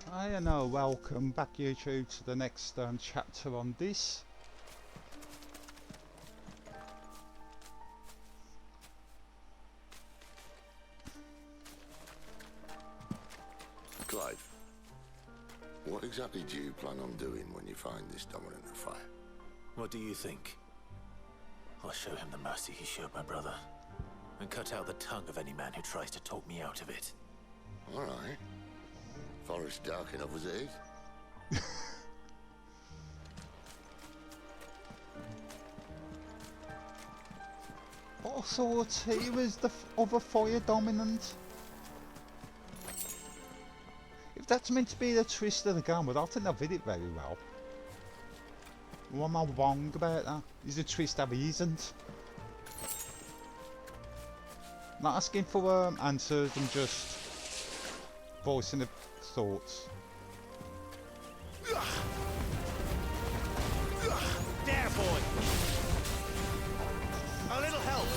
Hi and welcome back YouTube to the next chapter on this. Clive, what exactly do you plan on doing when you find this dominant affair? What do you think? I'll show him the mercy he showed my brother, and cut out the tongue of any man who tries to talk me out of it. All right. Forest dark enough as it is. I thought he was the other fire dominant. If that's meant to be the twist of the game, but I don't think they did it very well. Or am I wrong about that? Is the twist that he isn't? Not asking for answers, I'm just voicing the thoughts. There, boy! A little help!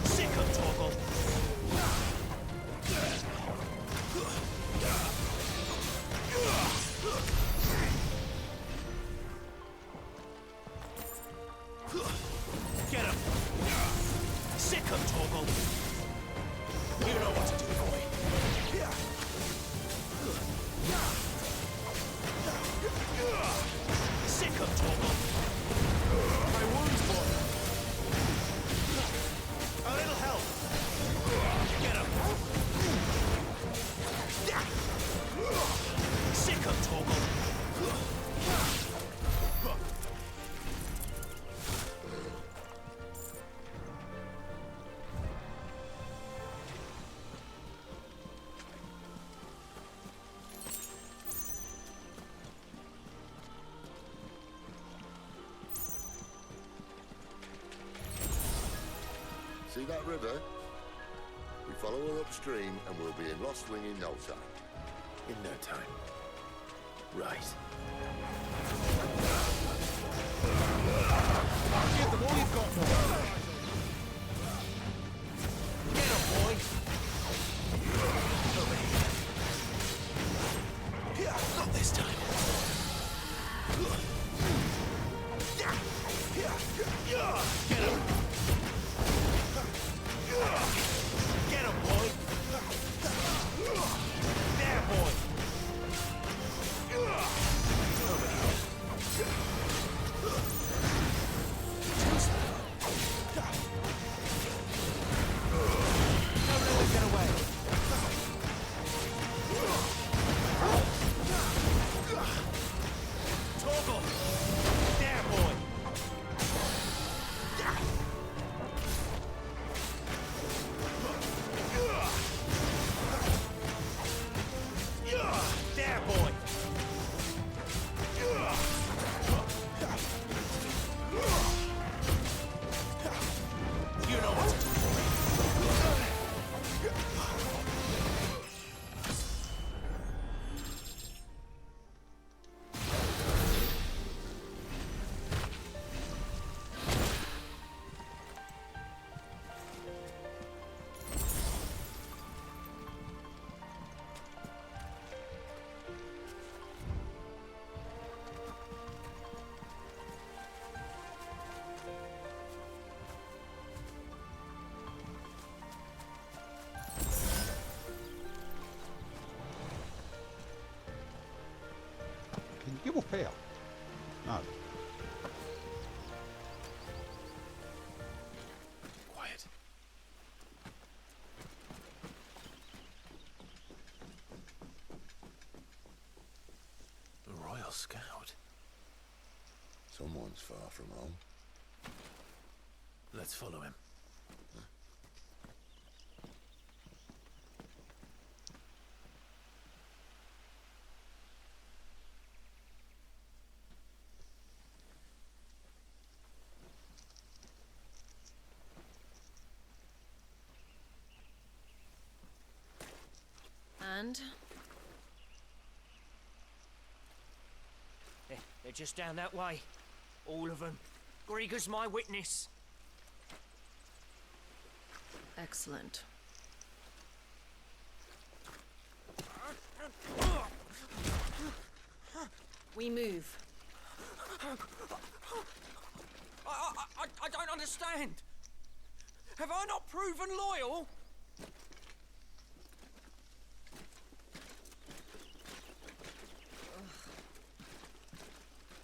Sick of Torgal! Get him! Sick of Torgal! You know what to do, boy! Sick of Torgal! My wounds, boy! A little help! Get him! Sick of Torgal! See that river? We follow her upstream and we'll be in Lostling in no time. In no time. Right. Give them all you've got, boy. Get him, boy! Over here. Not this time. Get him! Get him, boy! There, boy! Don't let him get away! Torgal! There, boy! There, boy! You know what to do, boy! Can you up here? No. Quiet. A Royal Scout. Someone's far from home. Let's follow him. And? They're just down that way. All of them. Grieger's my witness. Excellent. We move. I don't understand. Have I not proven loyal?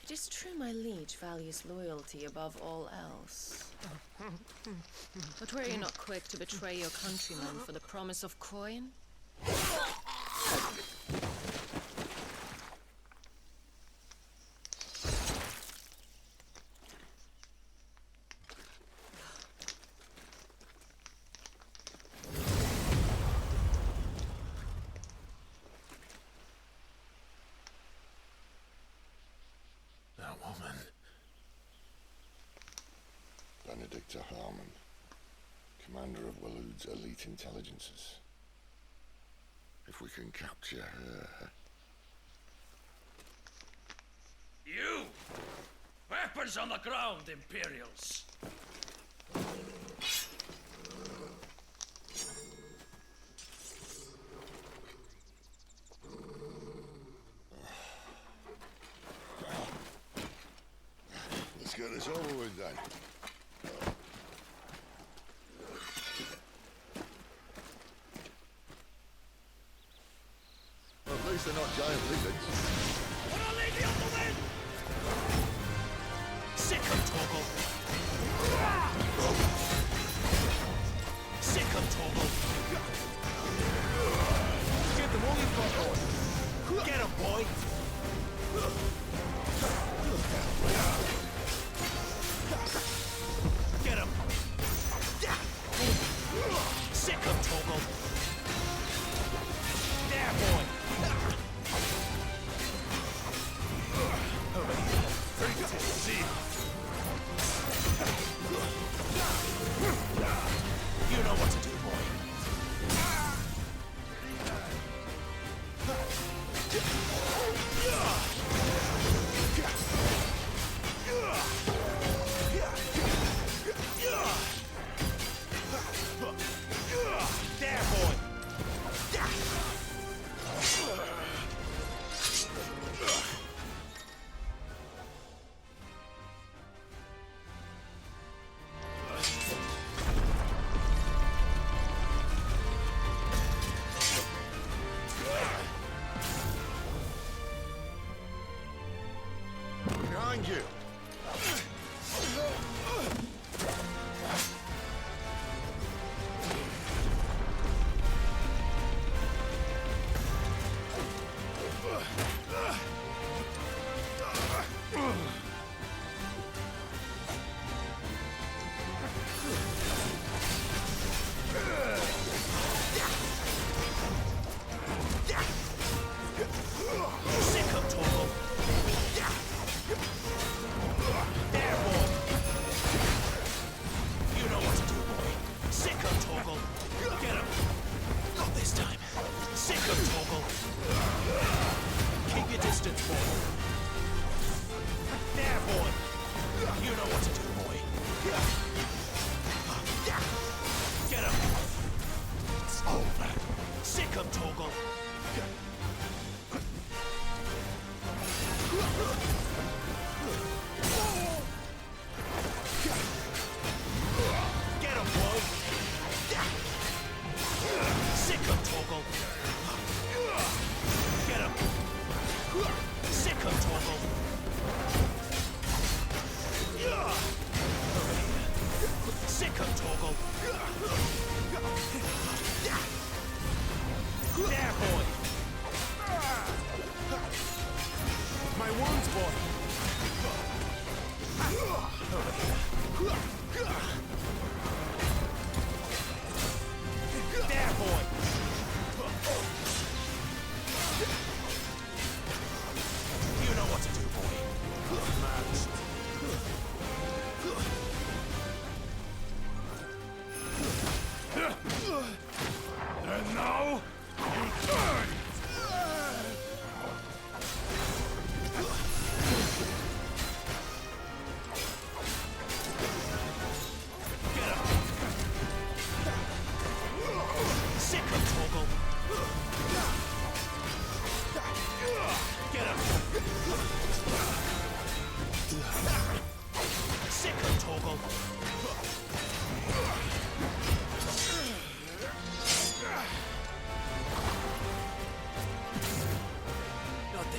It is true my liege values loyalty above all else. But were you not quick to betray your countrymen for the promise of coin? That woman. Benedicta Harmon, commander of Walood's elite intelligences. If we can capture her... You! Weapons on the ground, Imperials! Let's get this over with then. Well, at least they're not giant lizards. Put a lady on the wind! Sick of Torgal. Sick of Torgal. Give them all you've got, boy. Get him, boy. Get him. Sick of Torgal. There, boy. You know what to do, boy. There, boy. Behind you! Sick of Torgal. There, boy. You know what to do, boy. Sick of Torgal. Get him. Not this time. Sick of Torgal. Keep your distance, boy. There, boy. You know what to do, boy. Get him. It's over. Sick of Torgal. Get him, boy! Sick of Torgal! Get him! Sick of Torgal! Sick of Torgal! There, boy! My wounds, boy! There, boy! You know what to do, boy. Match. And now, you burn!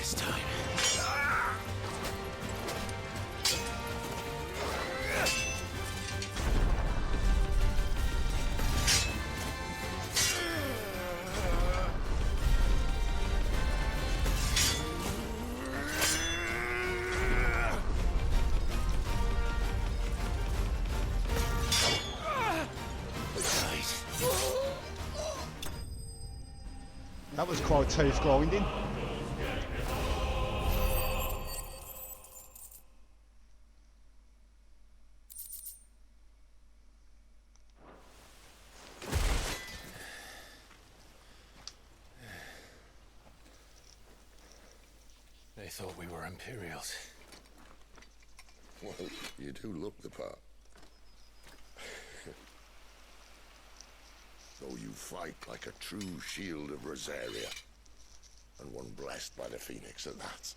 this time. That was quite teeth grinding. They thought we were Imperials. Well, you do look the part. Though you fight like a true shield of Rosaria, and one blessed by the Phoenix at that.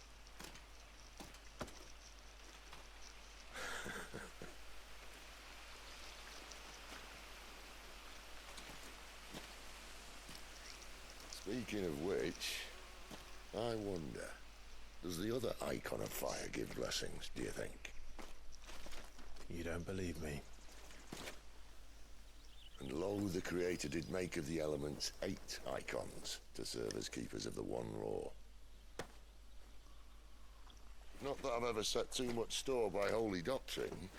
Speaking of which, I wonder, does the other icon of fire give blessings, do you think? You don't believe me? And lo, the Creator did make of the elements 8 icons to serve as keepers of the one law. Not that I've ever set too much store by holy doctrine,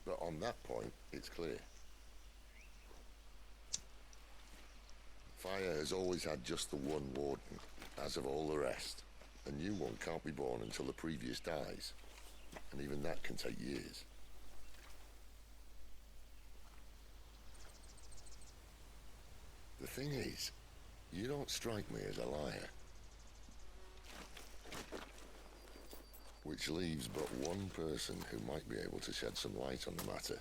but on that point, it's clear. Fire has always had just the one warden, as of all the rest. A new one can't be born until the previous dies, and even that can take years. The thing is, you don't strike me as a liar. Which leaves but one person who might be able to shed some light on the matter.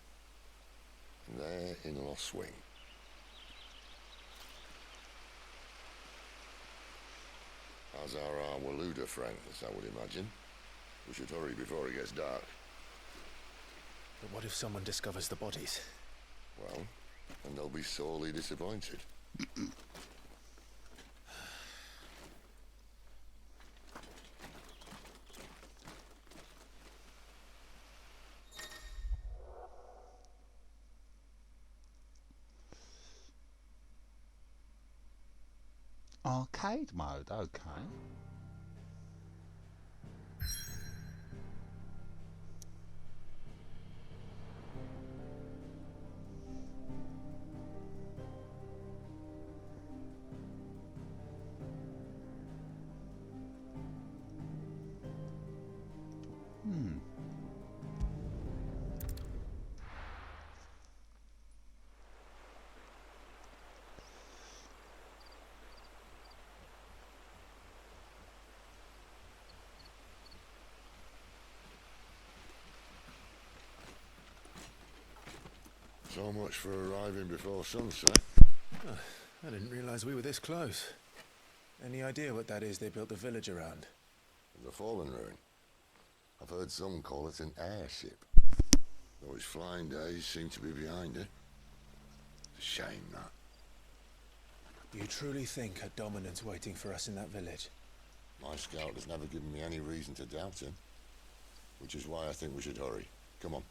And they're in Lost Swing. As are our Waluda friends, I would imagine. We should hurry before it gets dark. But what if someone discovers the bodies? Well, and they'll be sorely disappointed. Arcade mode, okay. So much for arriving before sunset. Oh, I didn't realize we were this close. Any idea what that is they built the village around? The fallen ruin. I've heard some call it an airship. Though his flying days seem to be behind it. It's a shame, that. You truly think a dominant's waiting for us in that village? My scout has never given me any reason to doubt him. Which is why I think we should hurry. Come on.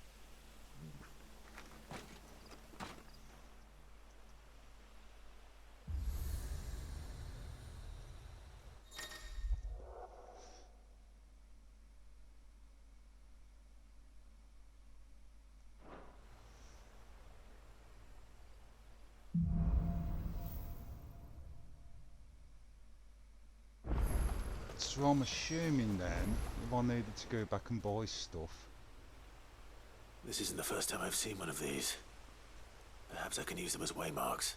So I'm assuming then, if I needed to go back and buy stuff. This isn't the first time I've seen one of these. Perhaps I can use them as waymarks.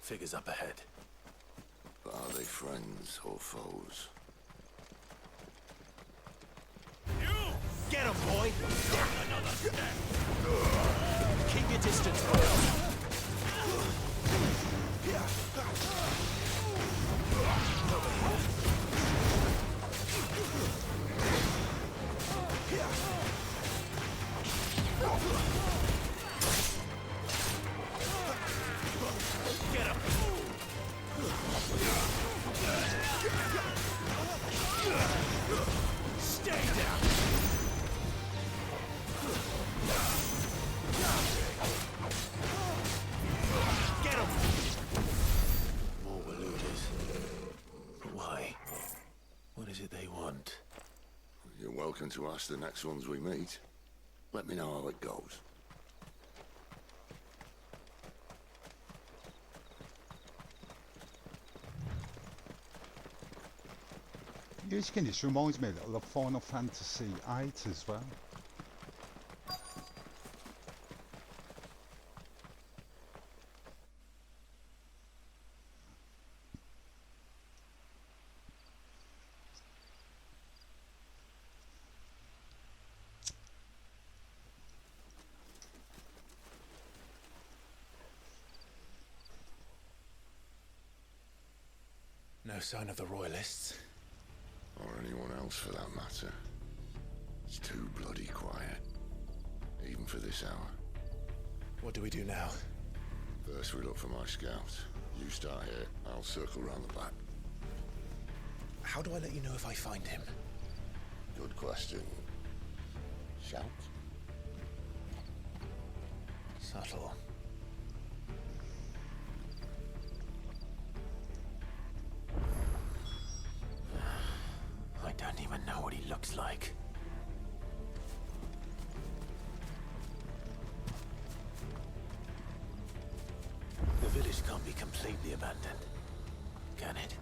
Figures up ahead. But are they friends or foes? Get him, boy! Another step. Keep your distance, boy. Get him! Stay down! Get him! More Waluders. But why? What is it they want? You're welcome to ask the next ones we meet. Let me know how it goes. This reminds me a little of Final Fantasy VIII as well. No sign of the Royalists. Or anyone else for that matter. It's too bloody quiet. Even for this hour. What do we do now? First we look for my scout. You start here, I'll circle round the back. How do I let you know if I find him? Good question. Shout? Subtle. I don't even know what he looks like. The village can't be completely abandoned, can it?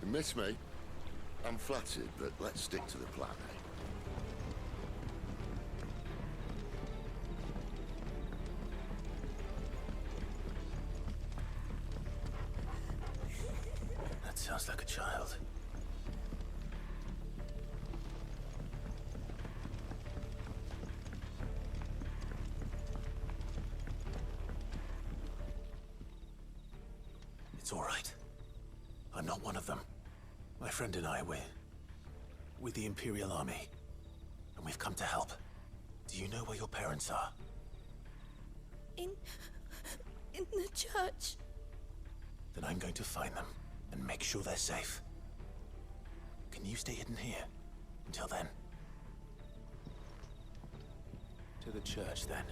You miss me? I'm flattered, but let's stick to the plan, eh? That sounds like a child. It's all right. I'm not one of them. My friend and I, we're with the Imperial Army. And we've come to help. Do you know where your parents are? In the church. Then I'm going to find them and make sure they're safe. Can you stay hidden here until then? To the church, then.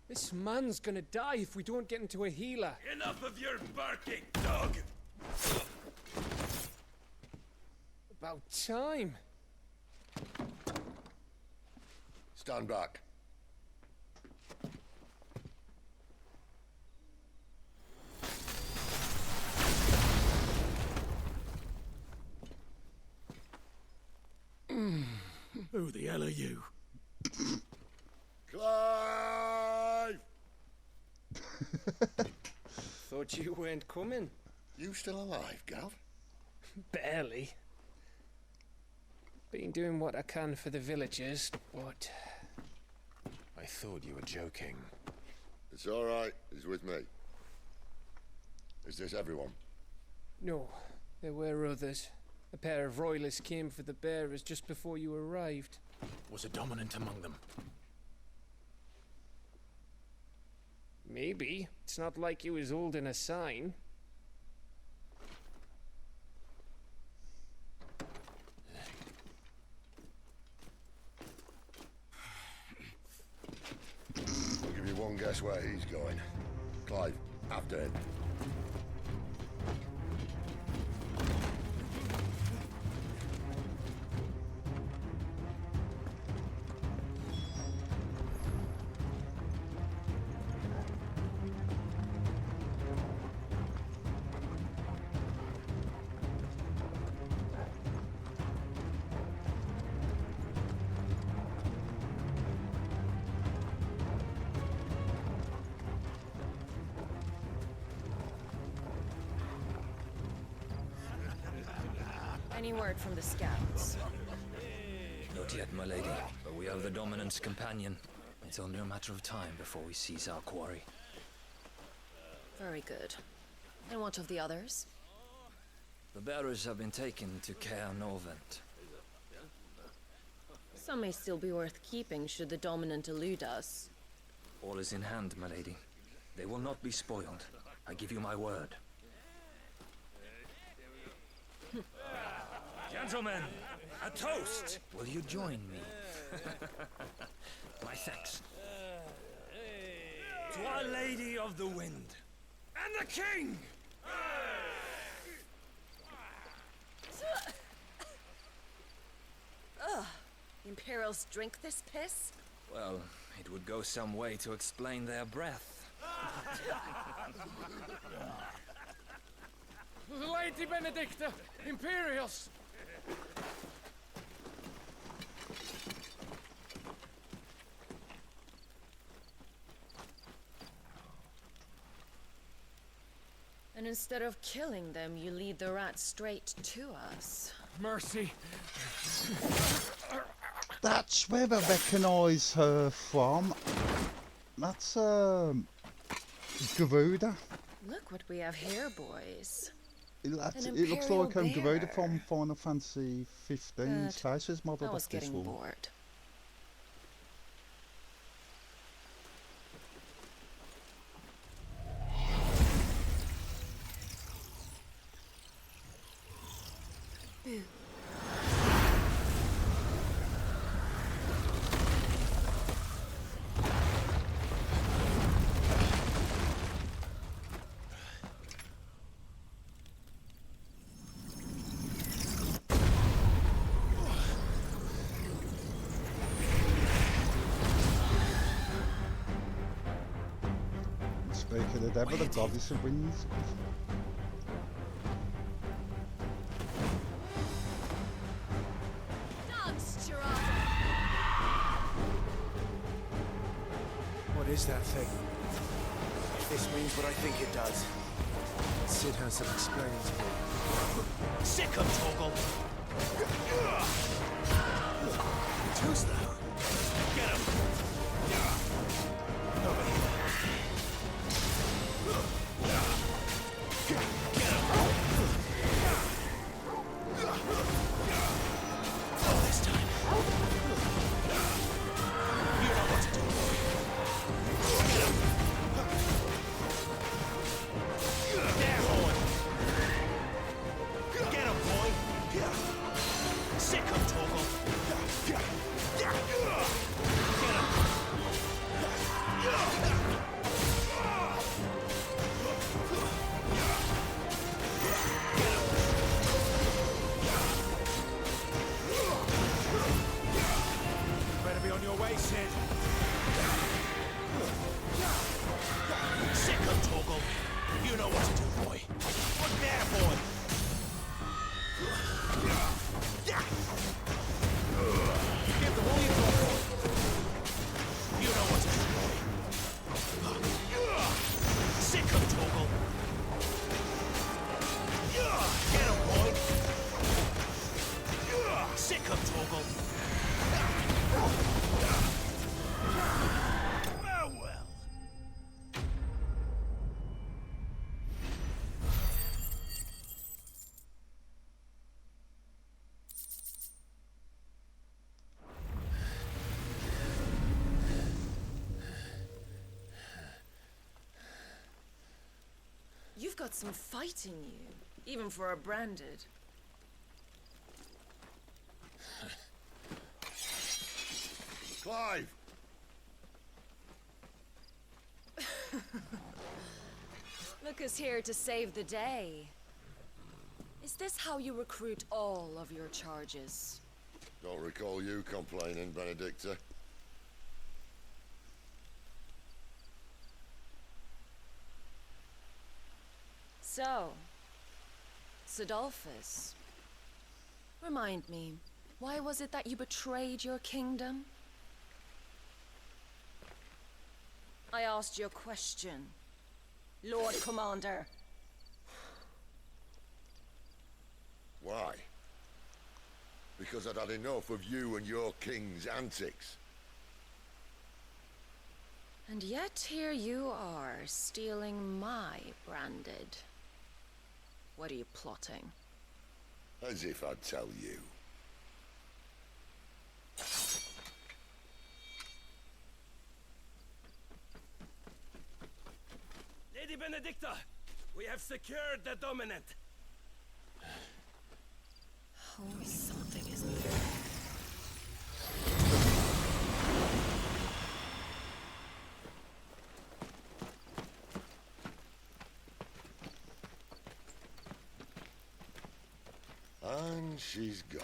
This man's gonna die if we don't get into a healer. Enough of your barking, dog! About time. Stand back. Who the hell are you? Clive! Thought you weren't coming. You still alive, Gav? Barely. Been doing what I can for the villagers, but I thought you were joking. It's all right. He's with me. Is this everyone? no, there were others. A pair of royalists came for the bearers just before you arrived. Was a dominant among them? Maybe. It's not like he was holding a sign. I'll give you one guess where he's going. Clive, after him. Any word from the scouts? Not yet, my lady, but we have the dominant's companion. It's only a matter of time before we seize our quarry. Very good. And what of the others? The bearers have been taken to Caer Norvent. Some may still be worth keeping should the dominant elude us. All is in hand, my lady. They will not be spoiled. I give you my word. Gentlemen, a toast! Will you join me? My thanks. To Our Lady of the Wind. And the King! Ugh! Imperials drink this piss? Well, it would go some way to explain their breath. Lady Benedicta! Imperials! And instead of killing them, you lead the rats straight to us. Mercy! That's where I recognise her from. That's Garuda. Look what we have here, boys. It An looks like imperial Garuda bear. from Final Fantasy XV. His Good. face is I modelled was off this getting one. bored. Boo. Speak of the devil, the goddess of winds. What is that thing? If this means what I think it does, Sid has some explaining to do. Sick of Torgal! Who's that? Get him! Over here. Get him! All this time. You know what to do. Get him! There, boy! Get him, boy! Sick of Torgal! Get him! got some fight in you, even for a branded. Clive! Look who's here to save the day. Is this how you recruit all of your charges? Don't recall you complaining, Benedicta. So, Sidolphus, remind me, why was it that you betrayed your kingdom? I asked you a question, Lord Commander. Why? Because I'd had enough of you and your king's antics. And yet here you are, stealing my branded. What are you plotting? As if I'd tell you. Lady Benedicta, we have secured the dominant. Oh, something isn't there. And she's gone.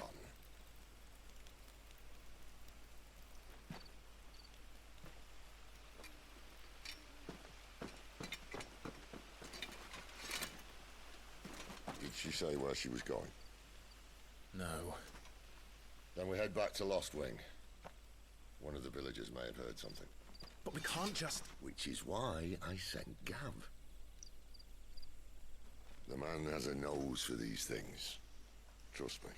Did she say where she was going? No. Then we head back to Lost Wing. One of the villagers may have heard something. But we can't just... Which is why I sent Gav. The man has a nose for these things. Trust me.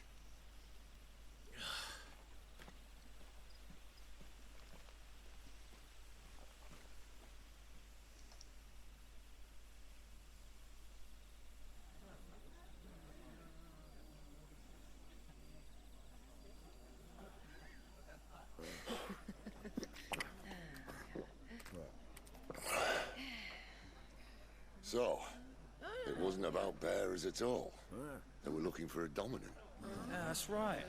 So, it wasn't about bearers at all. They were looking for a dominant. Yeah, that's right.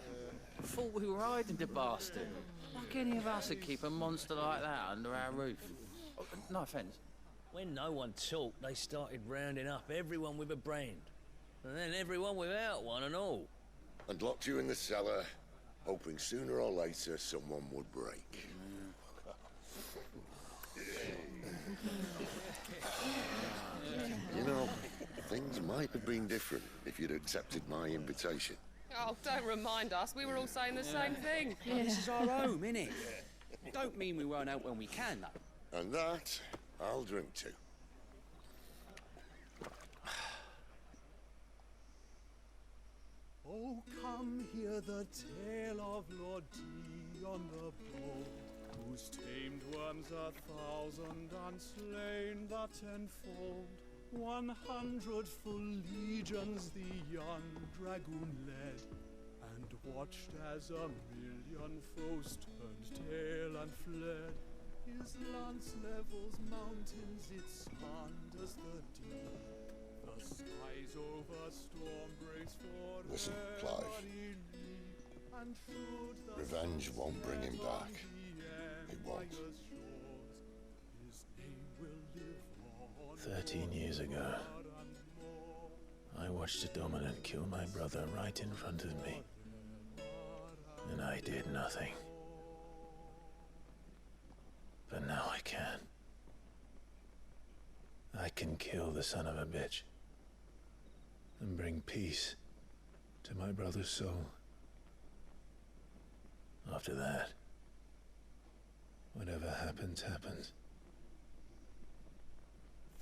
Thought we were hiding the bastard. Like any of us would keep a monster like that under our roof. Oh, no offence. When no one talked, they started rounding up everyone with a brand. And then everyone without one and all. And locked you in the cellar, hoping sooner or later someone would break. You know, things might have been different if you'd accepted my invitation. Oh, don't remind us. We were all saying the same thing. This is our home, innit? Don't mean we won't out when we can, though. And that, I'll drink to. Oh, come hear the tale of Lord Dion the Bold, whose tamed worms 1,000 and slain the tenfold. 100 full legions the young dragoon led, and watched as 1,000,000 foes turned tail and fled. His lance levels mountains, it sanders the deep. The skies over storm breaks for Listen, Clive. and should the Revenge won't bring him back. It won't. his name will live on 13 years ago, I watched a dominant kill my brother right in front of me. And I did nothing. But now I can. I can kill the son of a bitch. And bring peace to my brother's soul. After that, whatever happens, happens.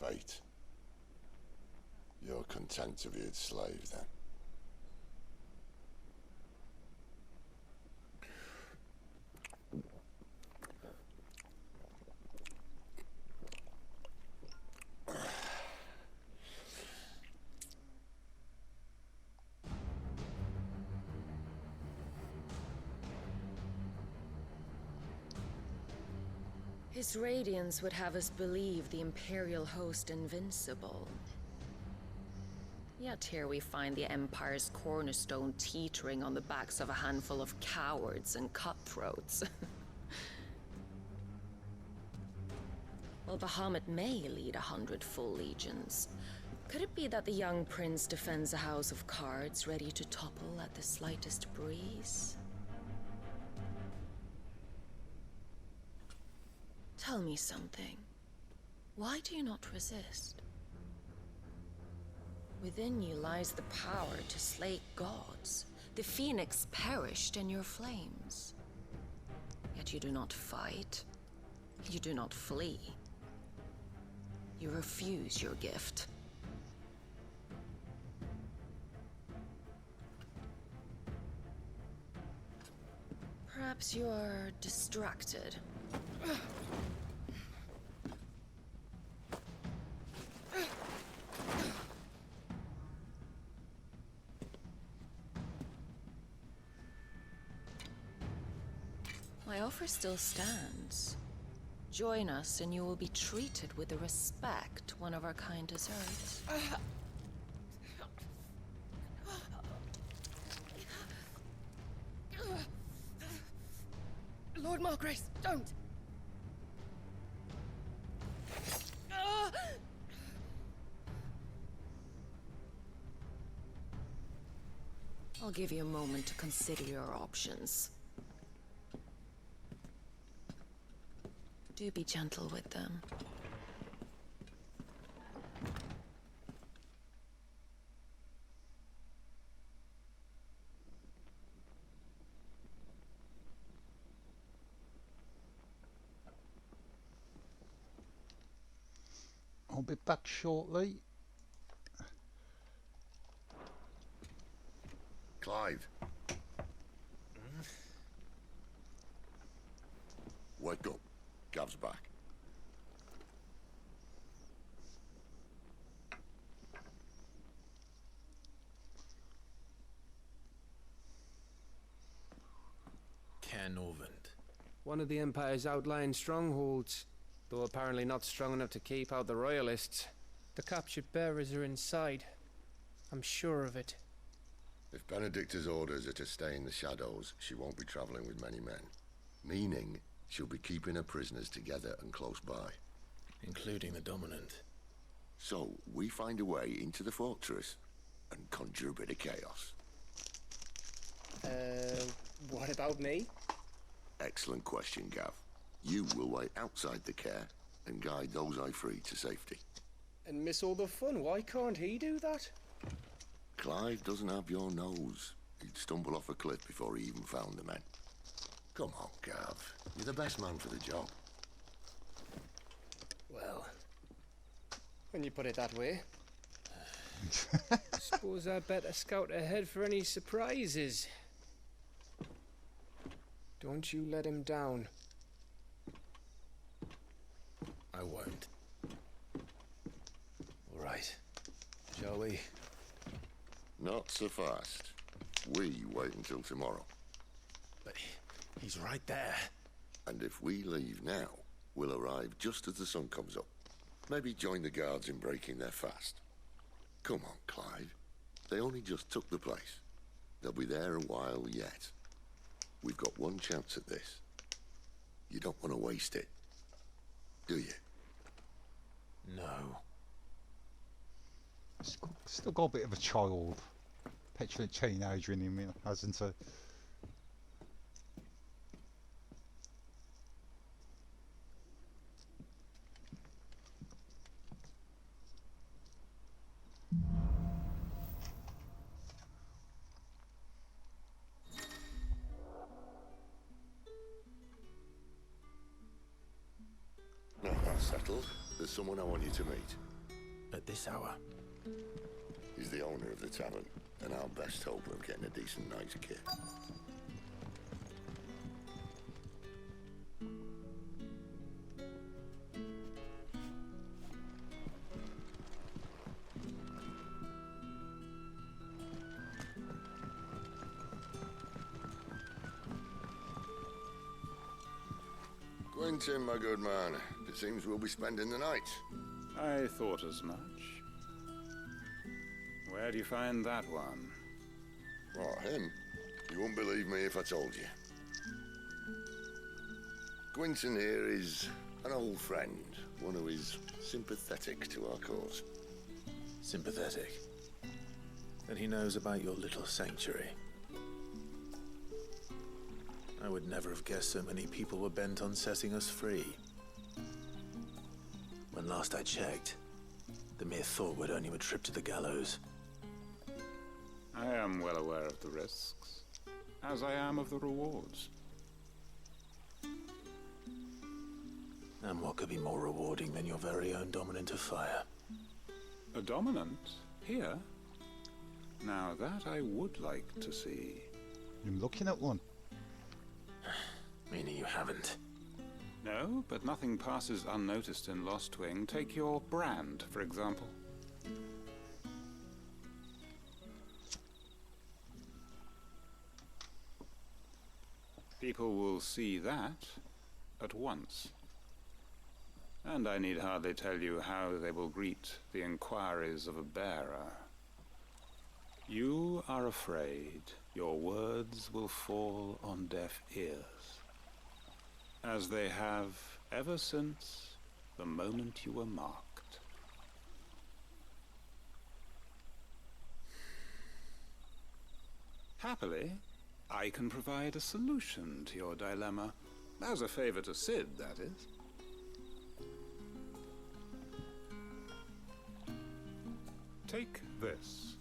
Fate. You're content to be its slave, then? His radiance would have us believe the Imperial host invincible. Yet here we find the Empire's cornerstone teetering on the backs of a handful of cowards and cutthroats. Well, Bahamut may lead 100 full legions. Could it be that the young prince defends a house of cards ready to topple at the slightest breeze? Tell me something. Why do you not resist? Within you lies the power to slay gods. The phoenix perished in your flames. Yet you do not fight. You do not flee. You refuse your gift. Perhaps you are distracted. My offer still stands. Join us and you will be treated with the respect one of our kind deserves. Lord Margrace, don't! I'll give you a moment to consider your options. Do be gentle with them. I'll be back shortly. Clive. Wake up. Gav's back. Canorvent. One of the Empire's outlying strongholds, though apparently not strong enough to keep out the Royalists. The captured bearers are inside. I'm sure of it. If Benedicta's orders are to stay in the shadows, she won't be travelling with many men. Meaning, she'll be keeping her prisoners together and close by. Including the Dominant. So, we find a way into the fortress and conjure a bit of chaos. What about me? Excellent question, Gav. You will wait outside the care and guide those I free to safety. And miss all the fun. Why can't he do that? Clive doesn't have your nose. He'd stumble off a cliff before he even found the men. Come on, Gav. You're the best man for the job. Well, when you put it that way. Suppose I better scout ahead for any surprises. Don't you let him down. I won't. All right. Shall we? Not so fast. We wait until tomorrow. But he's right there. And if we leave now, we'll arrive just as the sun comes up. Maybe join the guards in breaking their fast. Come on, Clive. They only just took the place. They'll be there a while yet. We've got one chance at this. You don't want to waste it, do you? No. Still got a bit of a child, petulant teenager in him, hasn't he? No, that's settled. There's someone I want you to meet. At this hour. He's the owner of the tavern, and our best hope of getting a decent night's kit. Quentin, my good man. It seems we'll be spending the night. I thought as much. Where do you find that one? What, him? You wouldn't believe me if I told you. Quinton here is an old friend, one who is sympathetic to our cause. Sympathetic? And he knows about your little sanctuary. I would never have guessed so many people were bent on setting us free. When last I checked, the mere thought would earn you a trip to the gallows. I am well aware of the risks, as I am of the rewards. And what could be more rewarding than your very own dominant of fire? A dominant? Here? Now that I would like to see. I'm looking at one. Meaning you haven't? No, but nothing passes unnoticed in Lost Wing. Take your brand, for example. People will see that at once. And I need hardly tell you how they will greet the inquiries of a bearer. You are afraid your words will fall on deaf ears, as they have ever since the moment you were marked. Happily, I can provide a solution to your dilemma, as a favor to Sid, that is. Take this.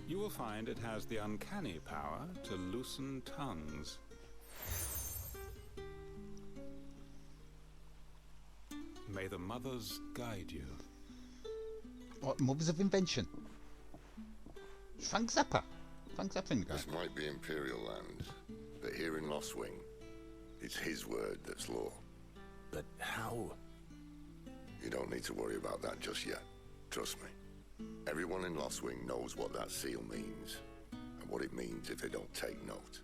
You will find it has the uncanny power to loosen tongues. May the mothers guide you. What, mothers of invention? Frank Zappa. Frank Zappa in the guy. This might be Imperial land, but here in Lost Wing, it's his word that's law. But how? You don't need to worry about that just yet. Trust me. Everyone in Lost Wing knows what that seal means, and what it means if they don't take note.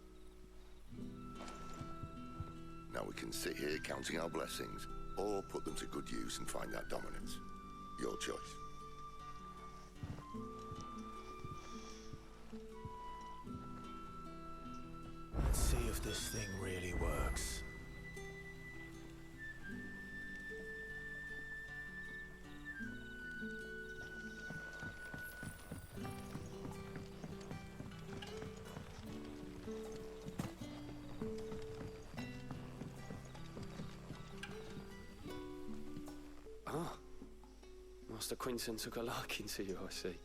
Now we can sit here counting our blessings, or put them to good use and find that dominance. Your choice. Let's see if this thing really works. Master Quinton took a liking to you, I see.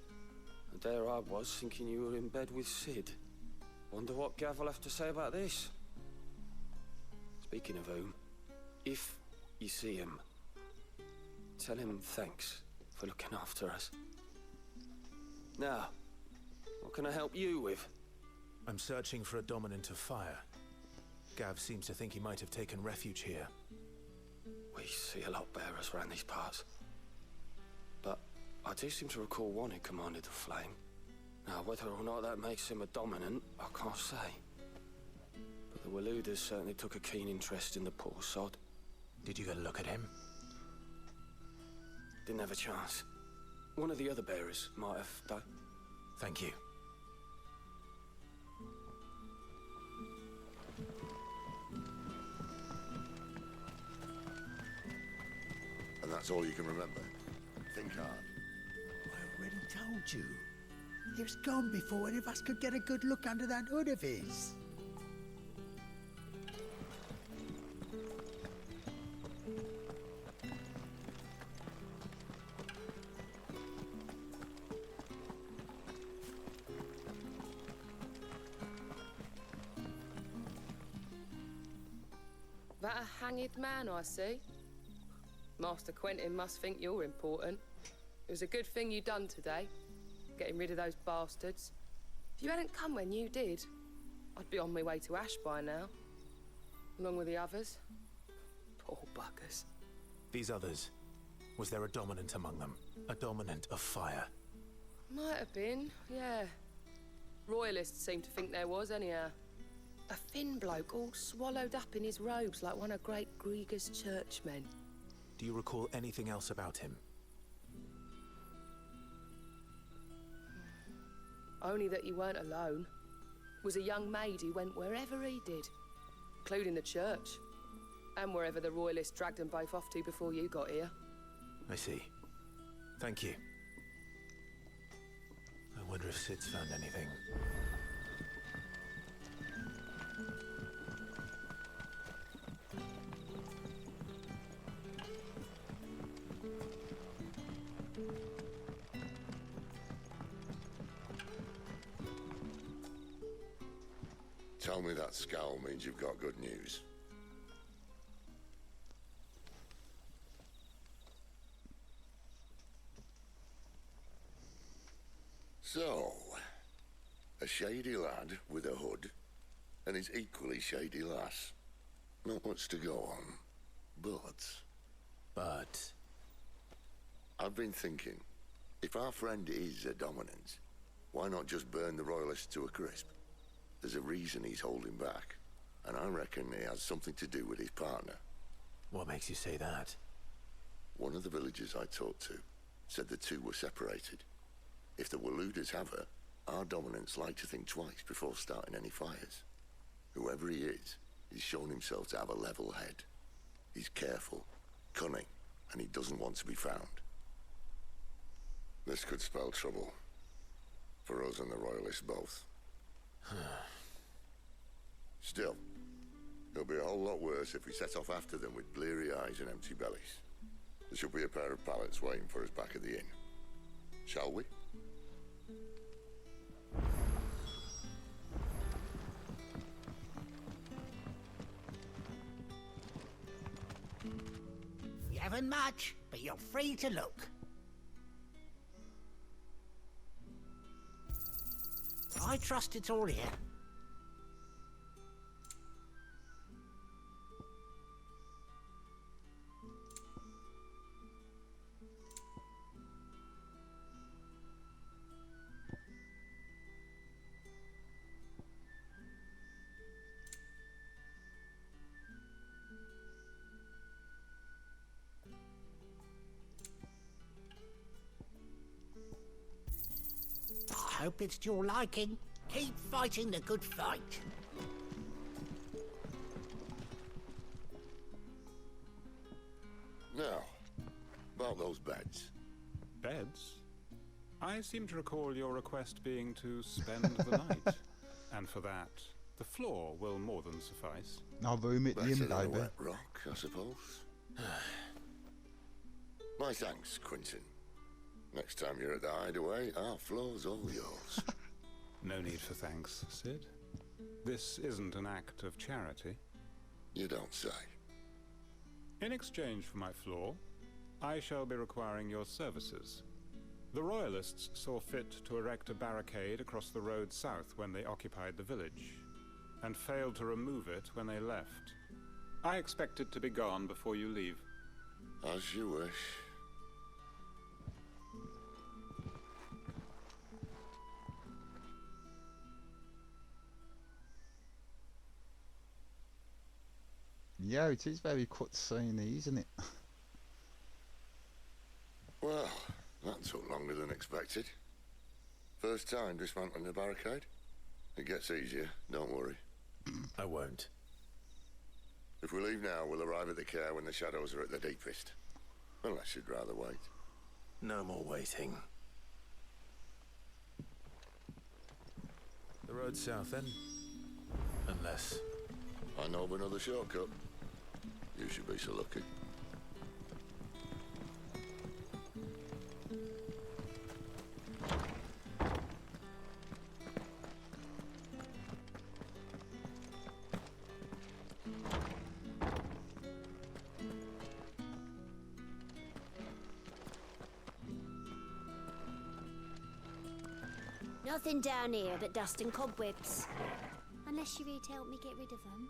And there I was, thinking you were in bed with Sid. Wonder what Gav will have to say about this. Speaking of whom, if you see him, tell him thanks for looking after us. Now, what can I help you with? I'm searching for a dominant of fire. Gav seems to think he might have taken refuge here. We see a lot bearers around these parts. But I do seem to recall one who commanded the flame. Now, whether or not that makes him a dominant, I can't say. But the Waluders certainly took a keen interest in the poor sod. Did you get a look at him? Didn't have a chance. One of the other bearers might have, though. Thank you. And that's all you can remember. Think hard. I already told you. He was gone before any of us could get a good look under that hood of his. That a hanged man I see? Master Quentin must think you're important. It was a good thing you done today, getting rid of those bastards. If you hadn't come when you did, I'd be on my way to Ash by now, along with the others. Poor buggers. These others, was there a dominant among them? A dominant of fire? Might have been, yeah. Royalists seem to think there was, anyhow. A thin bloke all swallowed up in his robes like one of Great Gregor's churchmen. Do you recall anything else about him? Only that you weren't alone. Was a young maid who went wherever he did, including the church, and wherever the royalists dragged them both off to before you got here. I see. Thank you. I wonder if Sid's found anything. Tell me that scowl means you've got good news. So, a shady lad with a hood, and his equally shady lass. Not much to go on, but... I've been thinking, if our friend is a dominant, why not just burn the royalists to a crisp? There's a reason he's holding back, and I reckon he has something to do with his partner. What makes you say that? One of the villagers I talked to said the two were separated. If the Waluders have her, our dominants like to think twice before starting any fires. Whoever he is, he's shown himself to have a level head. He's careful, cunning, and he doesn't want to be found. This could spell trouble. For us and the royalists both. Still, it'll be a whole lot worse if we set off after them with bleary eyes and empty bellies. There should be a pair of pallets waiting for us back at the inn. Shall we? We haven't much, but you're free to look. I trust it's all here. I hope it's to your liking. Keep fighting the good fight. Now, about those beds. Beds? I seem to recall your request being to spend the night. And for that, the floor will more than suffice. No room at the Better inn, than a baby. wet rock, I suppose. My thanks, Quentin. Next time you're at the hideaway, our floor's all yours. No need for thanks, Sid. This isn't an act of charity. You don't say. In exchange for my floor, I shall be requiring your services. The Royalists saw fit to erect a barricade across the road south when they occupied the village, and failed to remove it when they left. I expect it to be gone before you leave. As you wish. Yeah, it is very cutscene, isn't it? Well, that took longer than expected. First time dismantling the barricade? It gets easier, don't worry. I won't. If we leave now, we'll arrive at the care when the shadows are at their deepest. Unless you'd rather wait. No more waiting. The road south, then? Unless... I know of another shortcut. You should be so lucky. Nothing down here but dust and cobwebs. Unless you're here to help me get rid of them.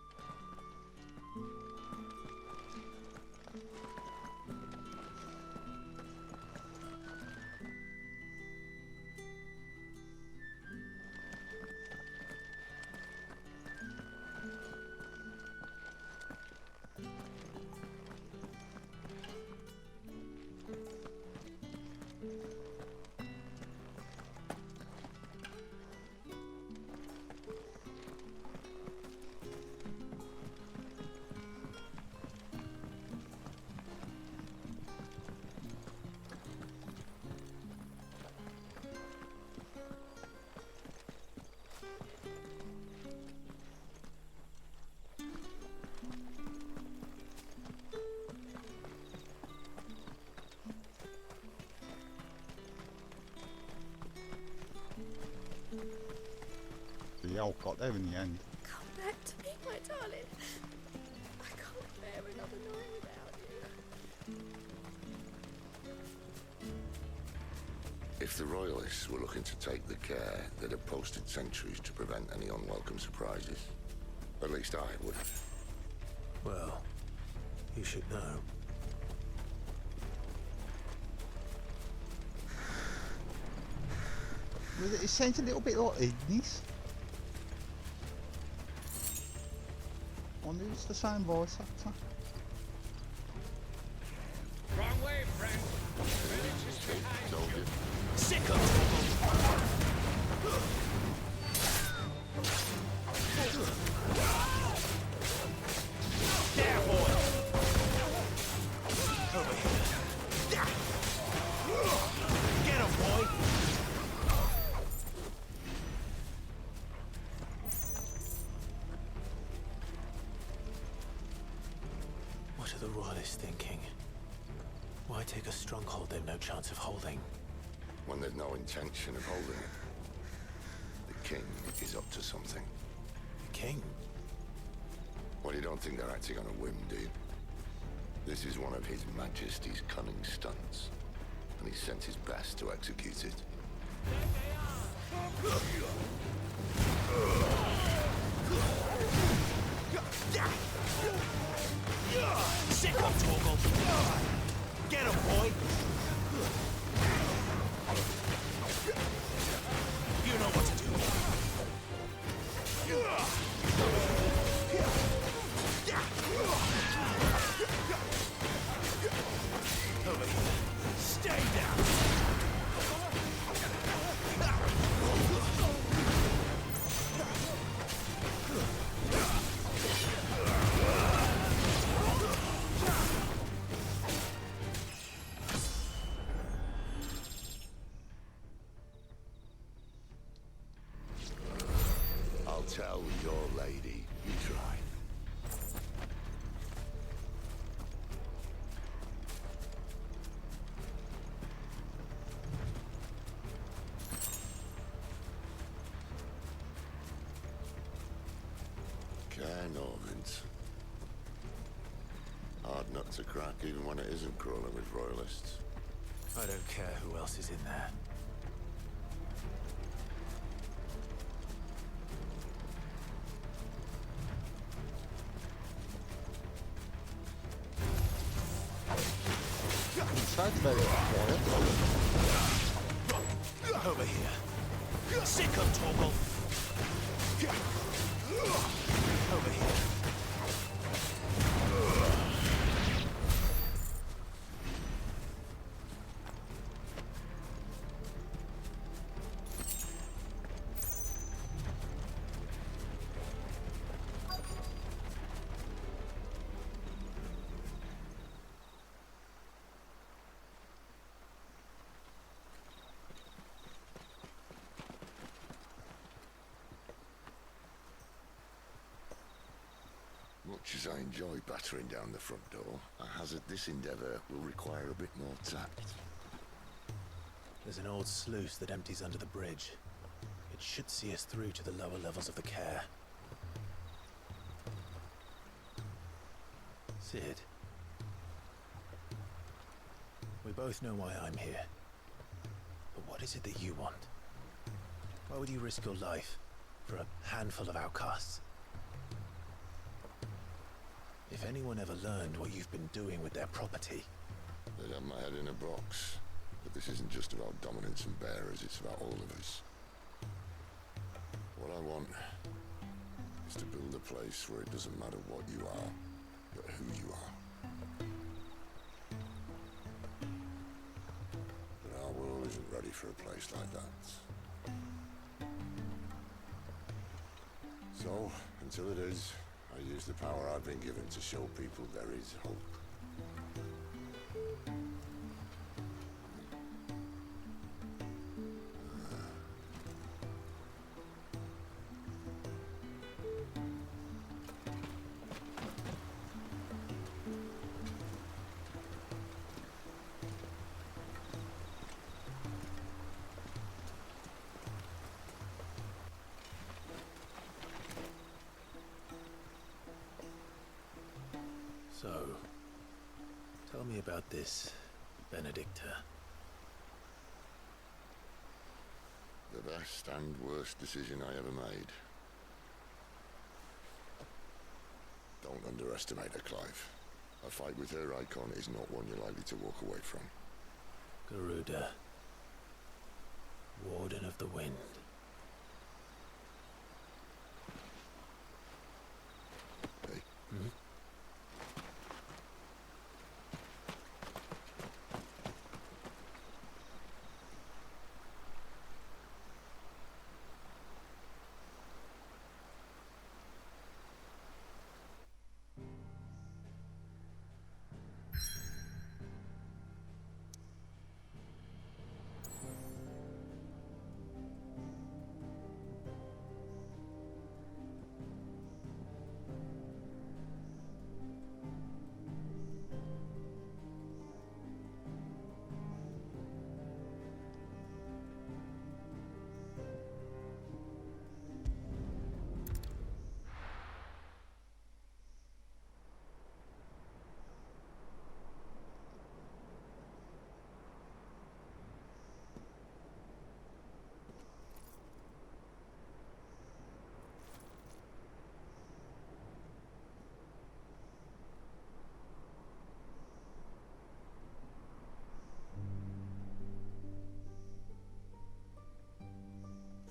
we all got there in the end. Come back to me, my darling. I can't bear another night without you. If the Royalists were looking to take the care, they'd have posted sentries to prevent any unwelcome surprises. At least I would have. Well, you should know. Well, it sounds a little bit like Ignis. I wonder if it's the same voice actor. Wrong way, friend. Religious behind Told you. Sick of there, boy! Over here. Get him, boy! What are the Royalists thinking? Why take a stronghold they've no chance of holding? When there's no intention of holding it. The king is up to something. The king? Well, you don't think they're acting on a whim, do you? This is one of His Majesty's cunning stunts, and he sent his best to execute it. Sick of Torgal! Get him, boy! You know what to do. Over here. Stay down! I'll tell your lady you tried. Norvins. Hard nut to crack even when it isn't crawling with Royalists. I don't care who else is in there. Over here. Sick of Torgal. Over here. Much as I enjoy battering down the front door, I hazard this endeavour will require a bit more tact. There's an old sluice that empties under the bridge. It should see us through to the lower levels of the care. Sid. We both know why I'm here. But what is it that you want? Why would you risk your life for a handful of outcasts? If anyone ever learned what you've been doing with their property... They'd have my head in a box. But this isn't just about dominance and bearers, it's about all of us. What I want is to build a place where it doesn't matter what you are, but who you are. But our world isn't ready for a place like that. So, until it is, I use the power I've been given to show people there is hope. So, tell me about this, Benedicta. The best and worst decision I ever made. Don't underestimate her, Clive. A fight with her icon is not one you're likely to walk away from. Garuda, Warden of the Wind. Hey? Hmm?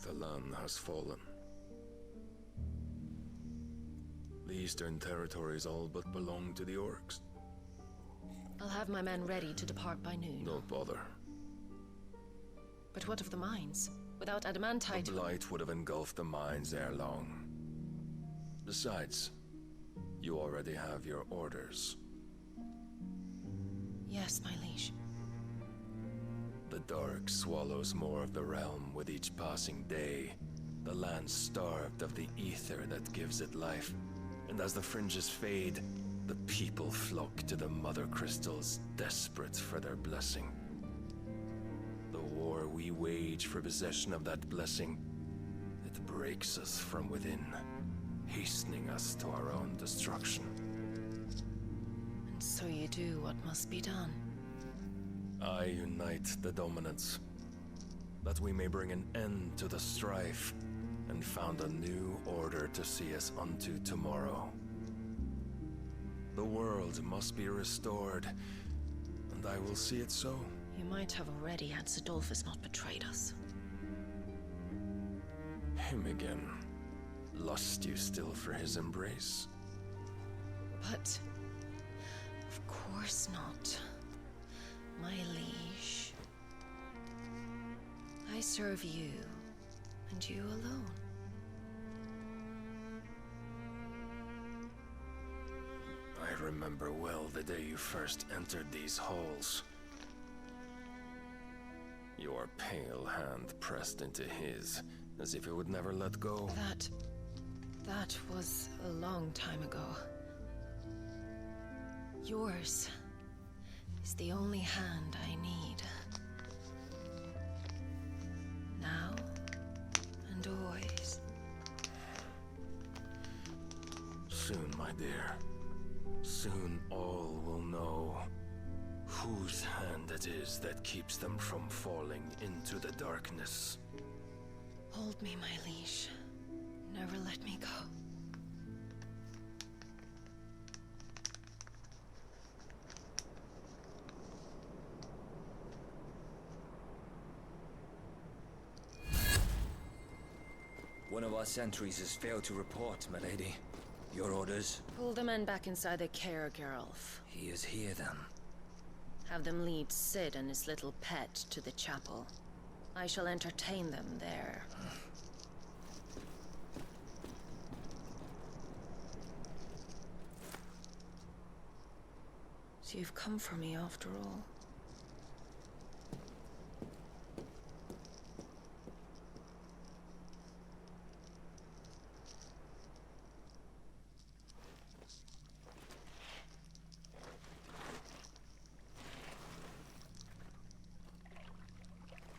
The Lan has fallen. The eastern territories all but belong to the orcs. I'll have my men ready to depart by noon. Don't bother. But what of the mines? Without adamantite... The blight would have engulfed the mines ere long. Besides, you already have your orders. Yes, my liege. The dark swallows more of the realm with each passing day. The land starved of the ether that gives it life. And as the fringes fade, the people flock to the mother crystals, desperate for their blessing. The war we wage for possession of that blessing, it breaks us from within, hastening us to our own destruction. And so you do what must be done. I unite the dominants, that we may bring an end to the strife, and found a new order to see us unto tomorrow. The world must be restored, and I will see it so. You might have already had Sidolphus not betrayed us. Him again. Lust you still for his embrace? But... of course not. My liege. I serve you, and you alone. I remember well the day you first entered these halls. Your pale hand pressed into his, as if it would never let go. That was a long time ago. Yours is the only hand I need. Now and always. Soon, my dear. Soon all will know whose hand it is that keeps them from falling into the darkness. Hold me, my liege. Never let me go. One of our sentries has failed to report, my lady. Your orders? Pull the men back inside the care, Geralf. He is here, then. Have them lead Sid and his little pet to the chapel. I shall entertain them there. So you've come for me after all.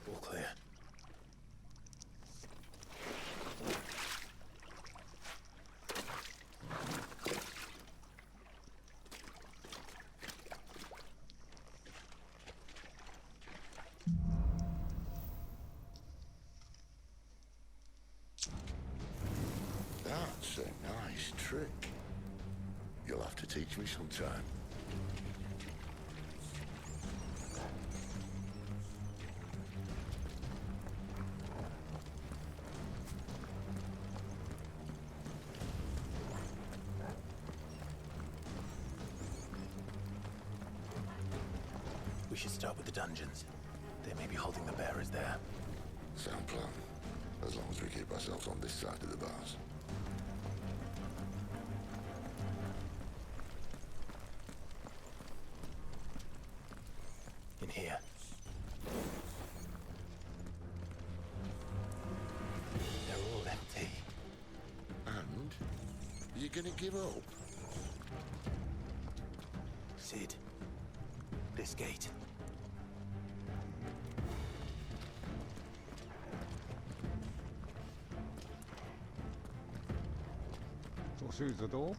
All clear. That's a nice trick. You'll have to teach me sometime. We should start with the dungeons. They may be holding the bearers there. Sound plan. As long as we keep ourselves on this side of the bars. In here. They're all empty. And? Are you gonna give up? Sid. This gate. So through the door.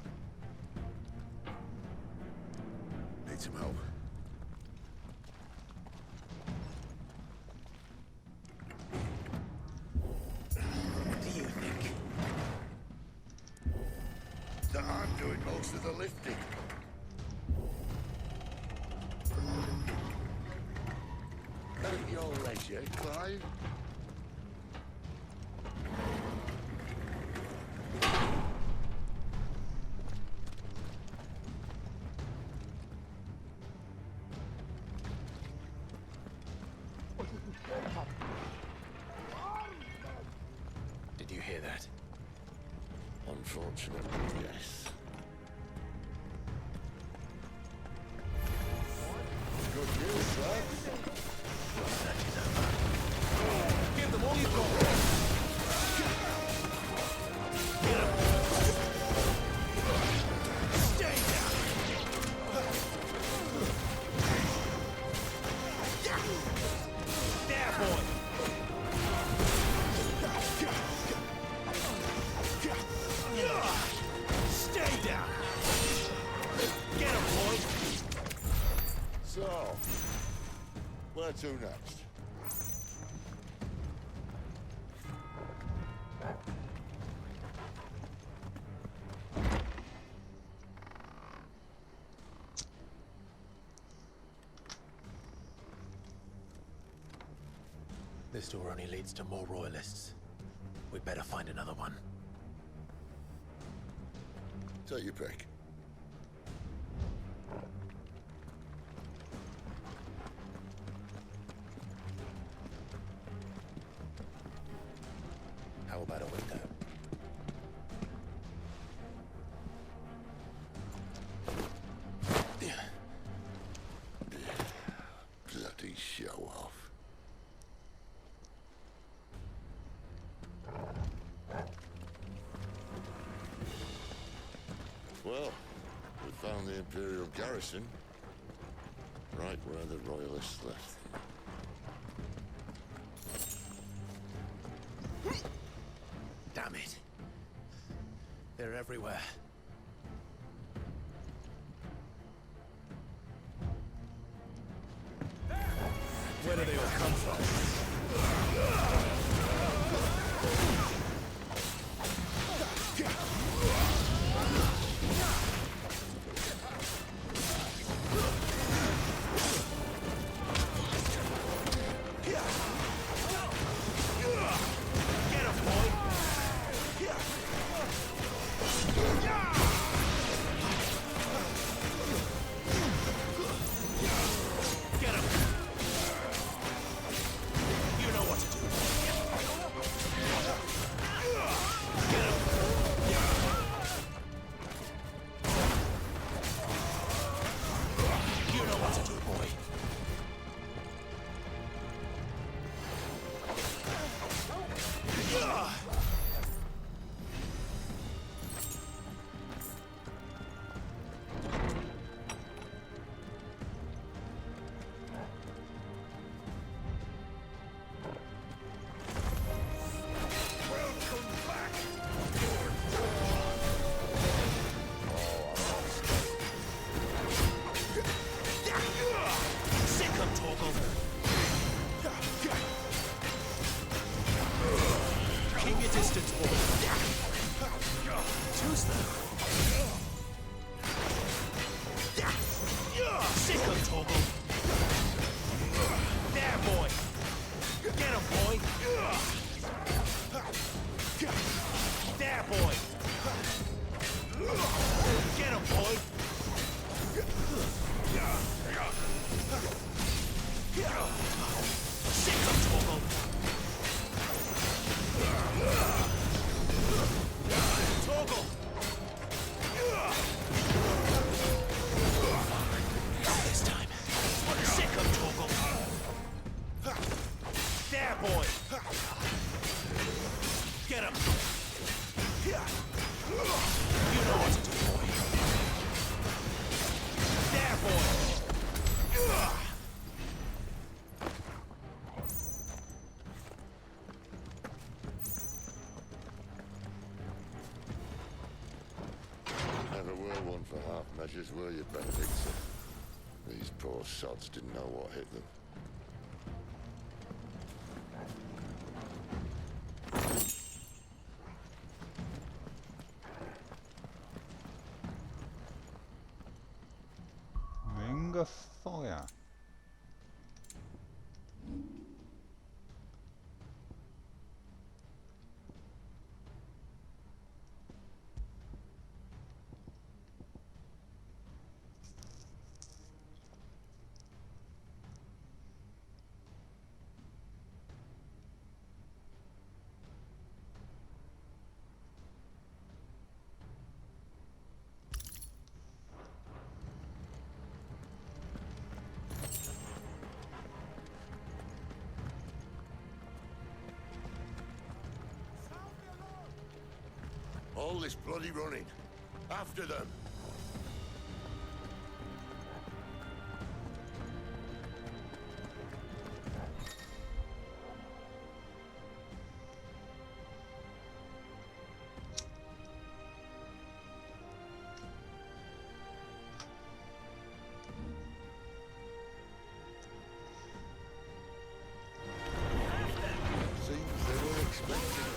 Need some help. What do you think? That I'm doing most of the lifting. At your leisure, Clive. Did you hear that? Unfortunately, yes. Good news, sir. Give them all you've got! Stay down! There, boy! Stay down! Get him, boy! So, where to next? This door only leads to more royalists. We'd better find another one. Take your pick. How about a window? Bloody show off. Well, we found the Imperial garrison. Right where the Royalists left them. Damn it. They're everywhere. Where do they all come from? Keep your distance, boy. Toast them. Sick of Toggle. There, boy. Get him, boy. There, boy. Get him, boy. Sick of Toggle. Toggle. This time. Sick of Toggle. There, boy. Get him. You know what to do, boy. There, boy. Never were one for half measures, were you, Benedictson? These poor sods didn't know what hit them. Ring of Fire. All this bloody running. After them. Seems they were expecting it.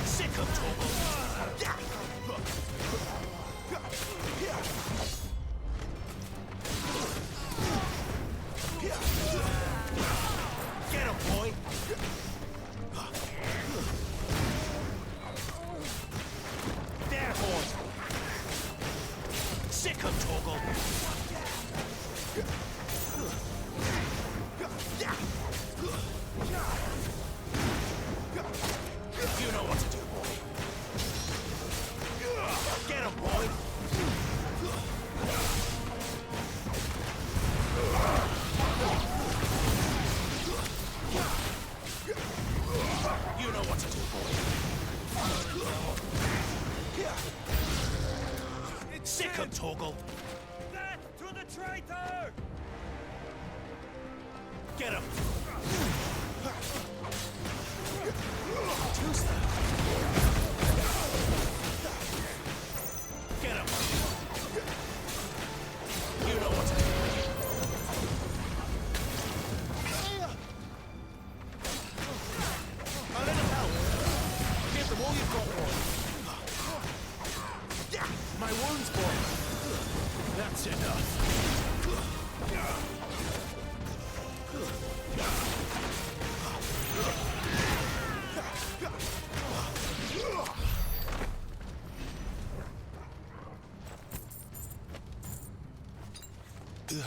Sick of Toggle. Get him, boy. There, boy. Sick of Toggle. You know what to do, boy. Get him, boy. You know what to do, boy. Sick of Toggle. Death to the traitor! Get him. Get him. You know what to do. A little help. Give them all you've got, boy. My wounds, boy. That's enough. The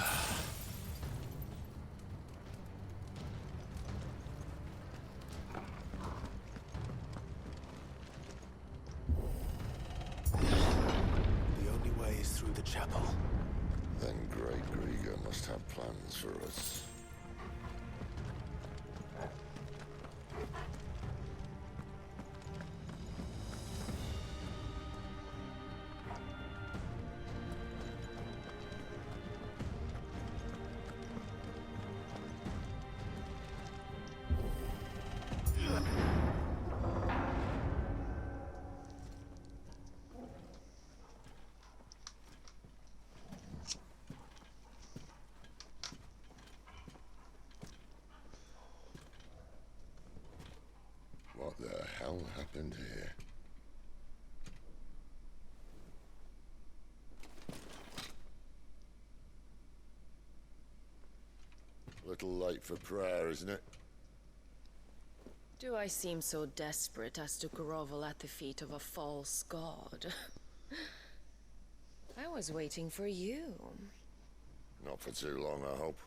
only way is through the chapel. Then Great Grieger must have plans for us. hell happened here? Little late for prayer, isn't it? Do I seem so desperate as to grovel at the feet of a false god? I was waiting for you. Not for too long, I hope.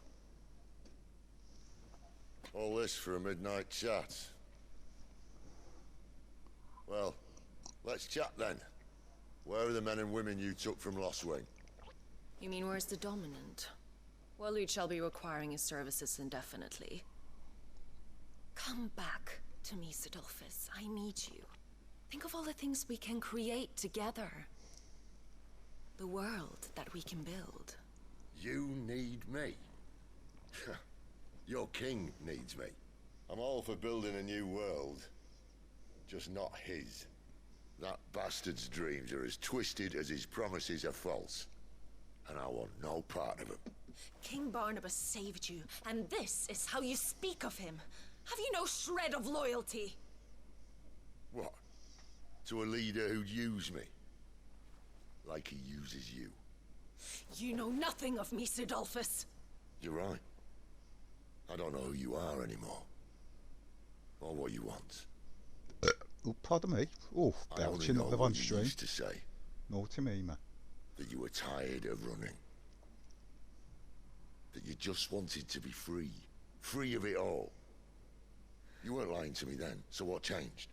All this for a midnight chat. Well, let's chat then. Where are the men and women you took from Lost Wing? You mean where's the dominant? Well, you shall be requiring his services indefinitely. Come back to me, Sidolphus. I need you. Think of all the things we can create together. The world that we can build. You need me? Your king needs me. I'm all for building a new world. Just not his. That bastard's dreams are as twisted as his promises are false. And I want no part of them. King Barnabas saved you, and this is how you speak of him. Have you no shred of loyalty? What? To a leader who'd use me? Like he uses you? You know nothing of me, Sidolphus. You're right. I don't know who you are anymore. Or what you want. Oh, pardon me. Oh, I only belching know up the what on you stream. used to say. Naughty me, man. That you were tired of running. That you just wanted to be free. Free of it all. You weren't lying to me then, so what changed?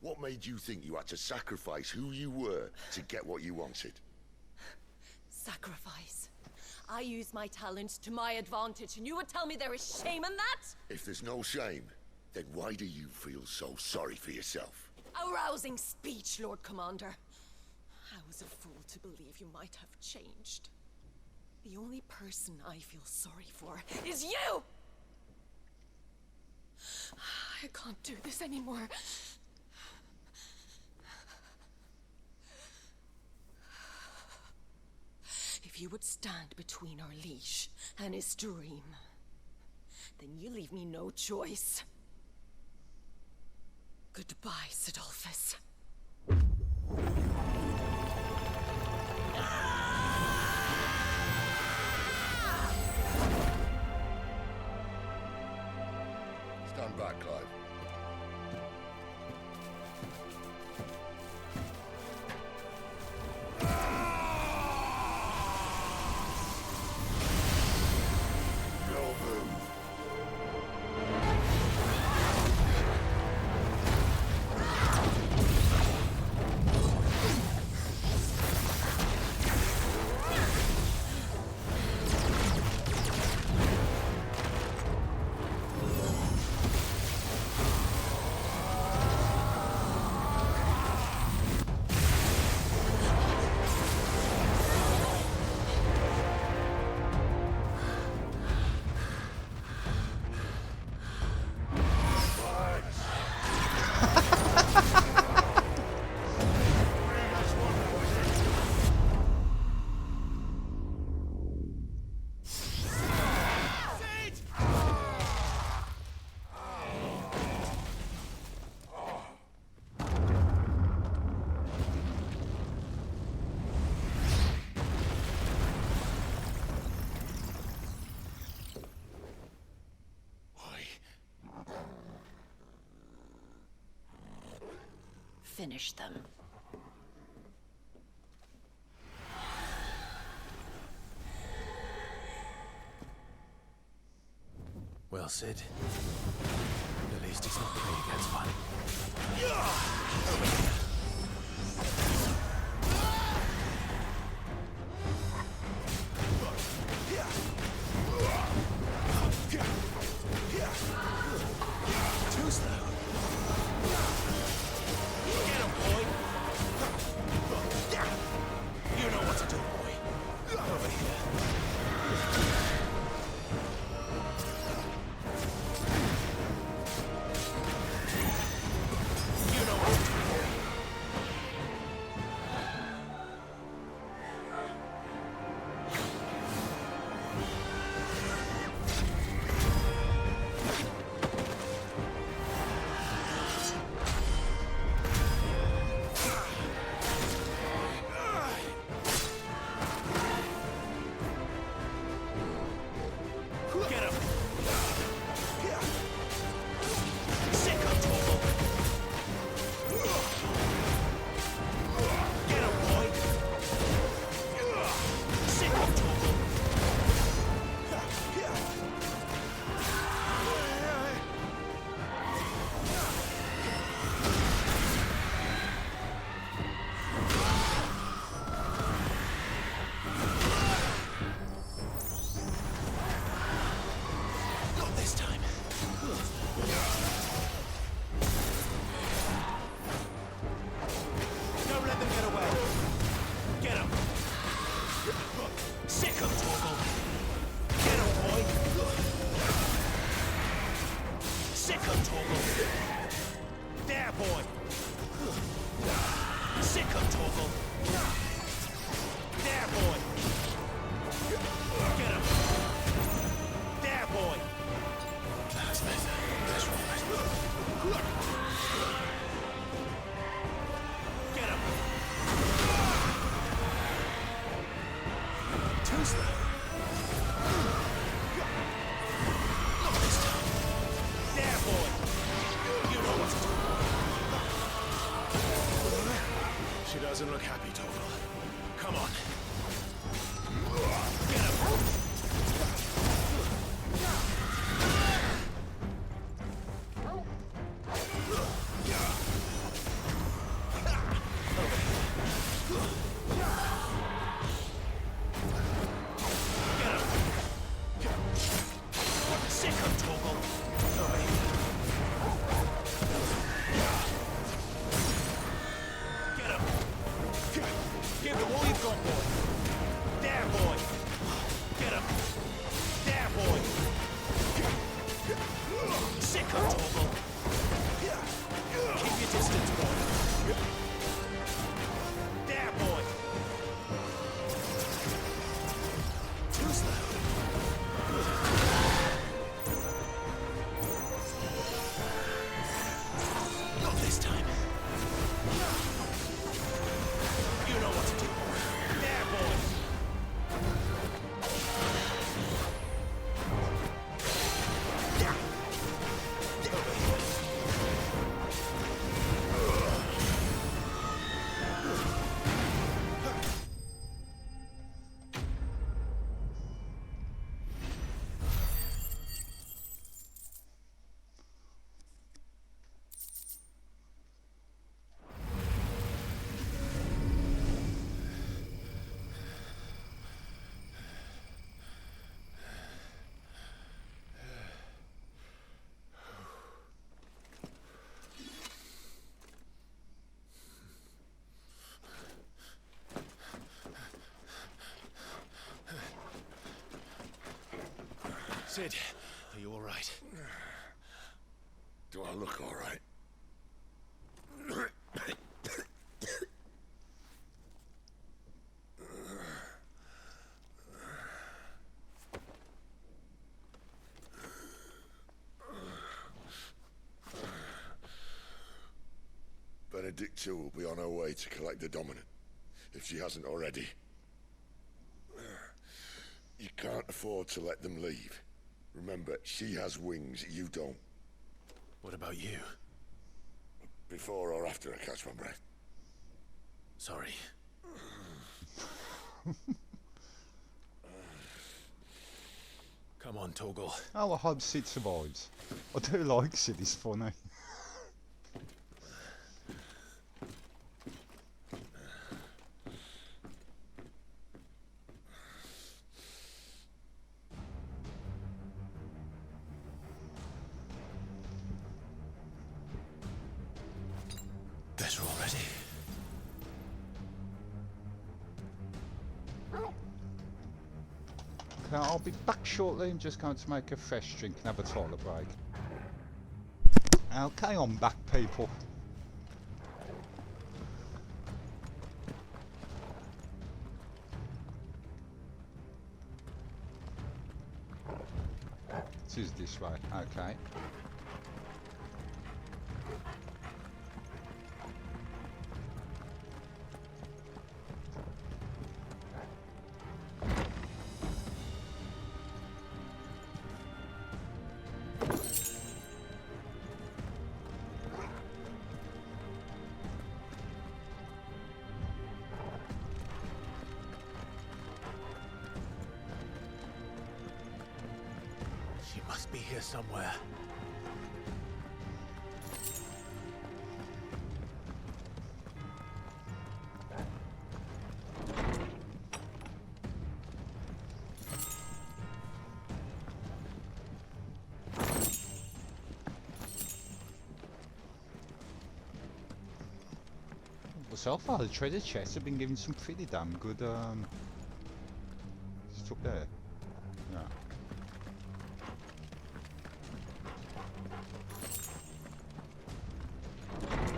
What made you think you had to sacrifice who you were to get what you wanted? Sacrifice. I use my talents to my advantage, and you would tell me there is shame in that? If there's no shame, then why do you feel so sorry for yourself? A rousing speech, Lord Commander. I was a fool to believe you might have changed. The only person I feel sorry for is you! I can't do this anymore. If you would stand between our liege and his dream, then you leave me no choice. Goodbye, Sidolphus. Stand back, Clive. Finish them. Well, Sid. At least he's not playing against one. Too slow. Get him, boy! You know what to do, boy. Over here. You know what to do. Sick 'em, Torgal. Get 'em, boy. Sick 'em, Torgal. There, boy. Sick 'em, Torgal. There, boy. Get 'em. There, boy. That's better. That's right. Get 'em. Too slow. Not this time. There, boy. You know what to do. She doesn't look happy, Torgal. Come on. Get him. Sick of Torgal. Get him. Give him all you've got, boy. There, boy. Get him. There, boy. Sick of Torgal. Keep your distance, boy. There, boy. Too slow. Not this time. You know what to do. There, boy. Sid, are you all right? Do I look all right? Benedicta will be on her way to collect the dominant, if she hasn't already. You can't afford to let them leave. Remember, she has wings, you don't. What about you? Before or after I catch my breath? Sorry. Come on, Torgal. Oh, I hope Sid survives. I do like Sid, he's funny. Better already. Okay, I'll be back shortly. I'm just going to make a fresh drink and have a toilet break. Okay, I'm back, people. It is this way, okay. She must be here somewhere. Well, so far the treasure chests have been giving some pretty damn good it up there? No.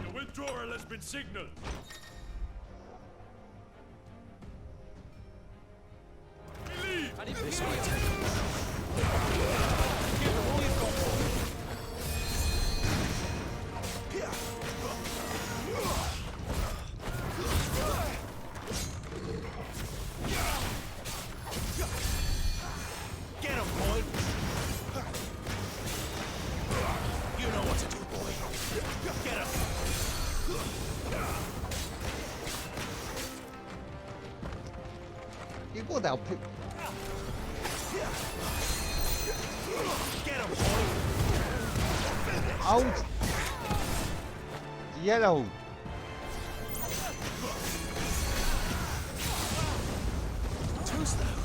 The withdrawal has been signaled. We leave! This might take a Give them all you've got for me. Get him, boy! You know what to do, boy. Get him! You go down, pick. Get him, boy! Out! Yellow! Too slow.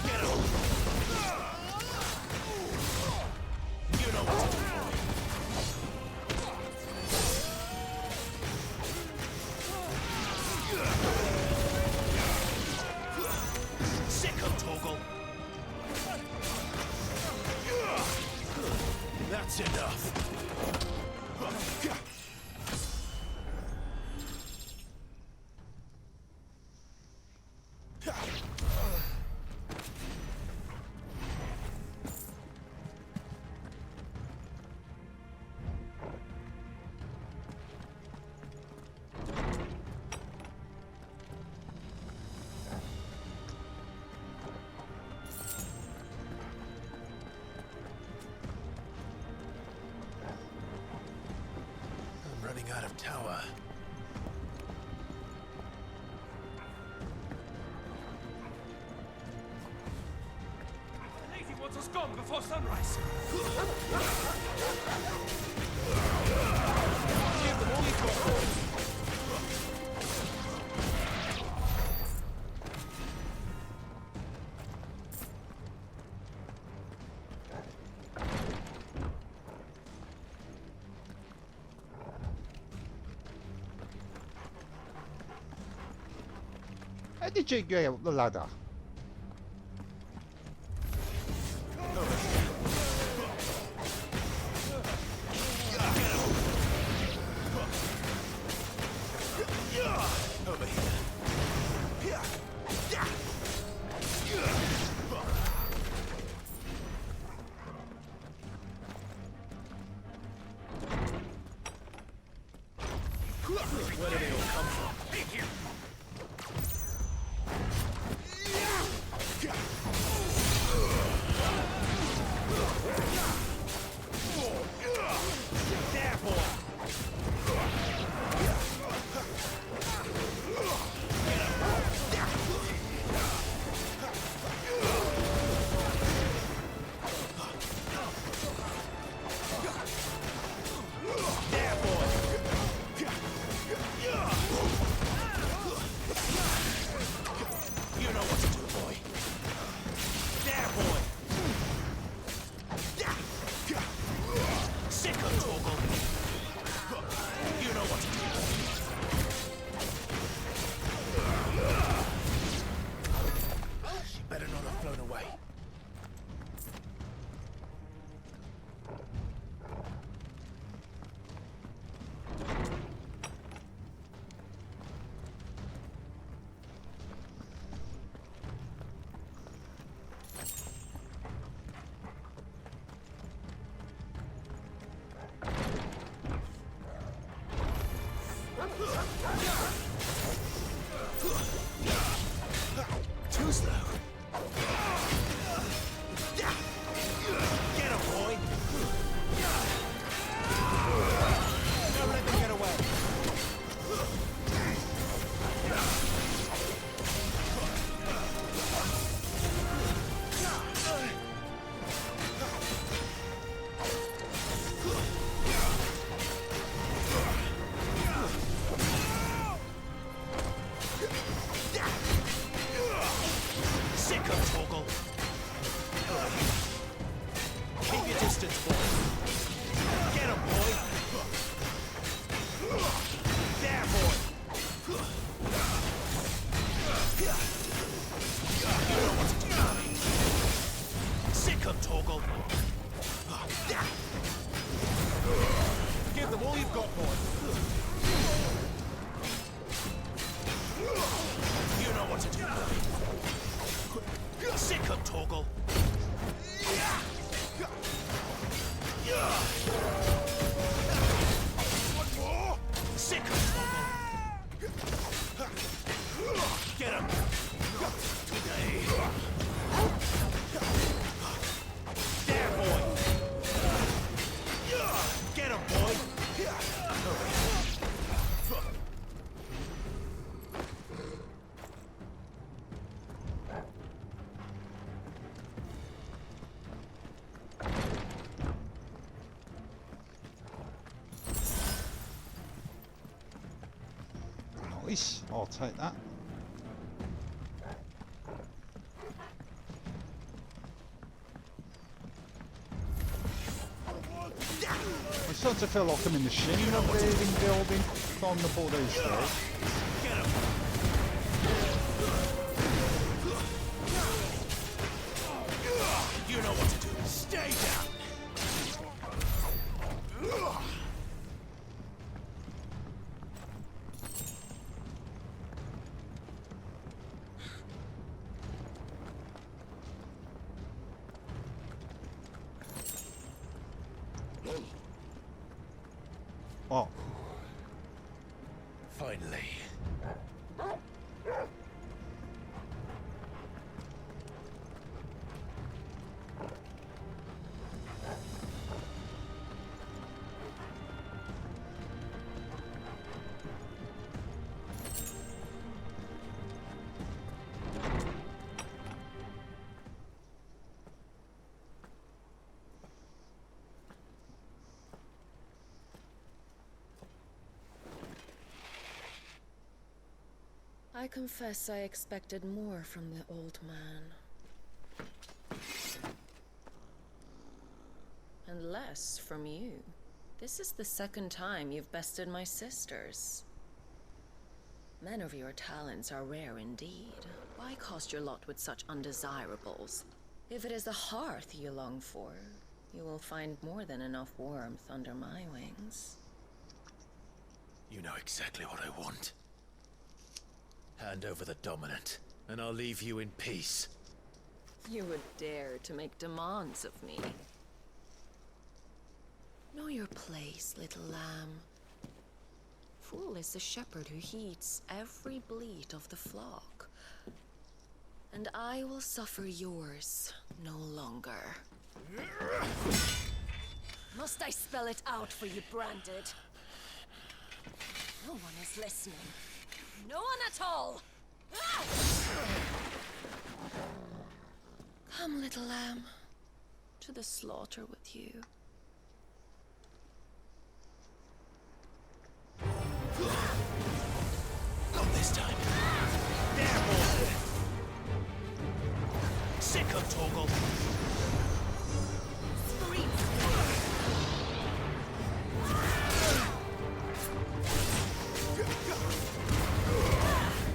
Get him! You know what to do, boy. Sick him, Toggle. That's enough. I'm running out of tower. The lady wants us gone before sunrise. Give them all you've got for me. How did you get up the ladder? Over here. Where do they all come from? There, boy! There, boy! to do, boy. Sick him, Torgal. One more. Sick him, Torgal. Get him. Today. There, boy. Get him, boy. Nice, I'll take that. I start to feel like I'm in the machine of building on the bodies though. You know what to do. Stay down. Oh. Finally. I confess I expected more from the old man. And less from you. This is the second time you've bested my sisters. Men of your talents are rare indeed. Why cast your lot with such undesirables? If it is the hearth you long for, you will find more than enough warmth under my wings. You know exactly what I want. Hand over the dominant, and I'll leave you in peace. You would dare to make demands of me. Know your place, little lamb. Fool is the shepherd who heeds every bleat of the flock. And I will suffer yours no longer. Must I spell it out for you, Branded? No one is listening. No one at all! Ah! Come, little lamb, to the slaughter with you. Not this time. There, boy! Sick of Torgal!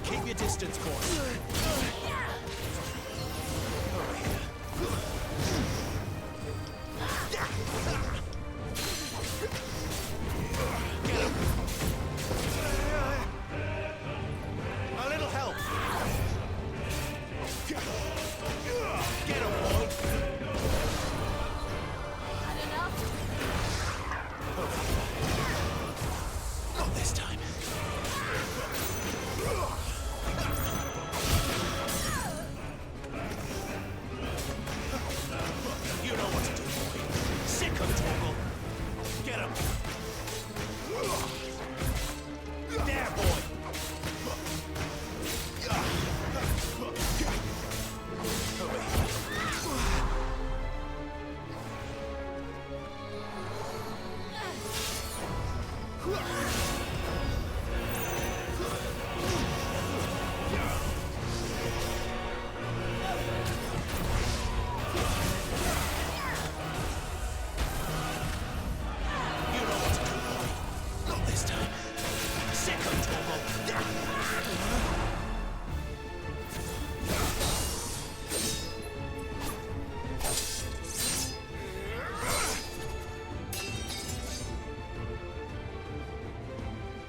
Keep your distance, boy. A little help. Get him, boy. Had enough? Not this time. You know what to do, boy. Sick of Torgal. Get him. There, boy.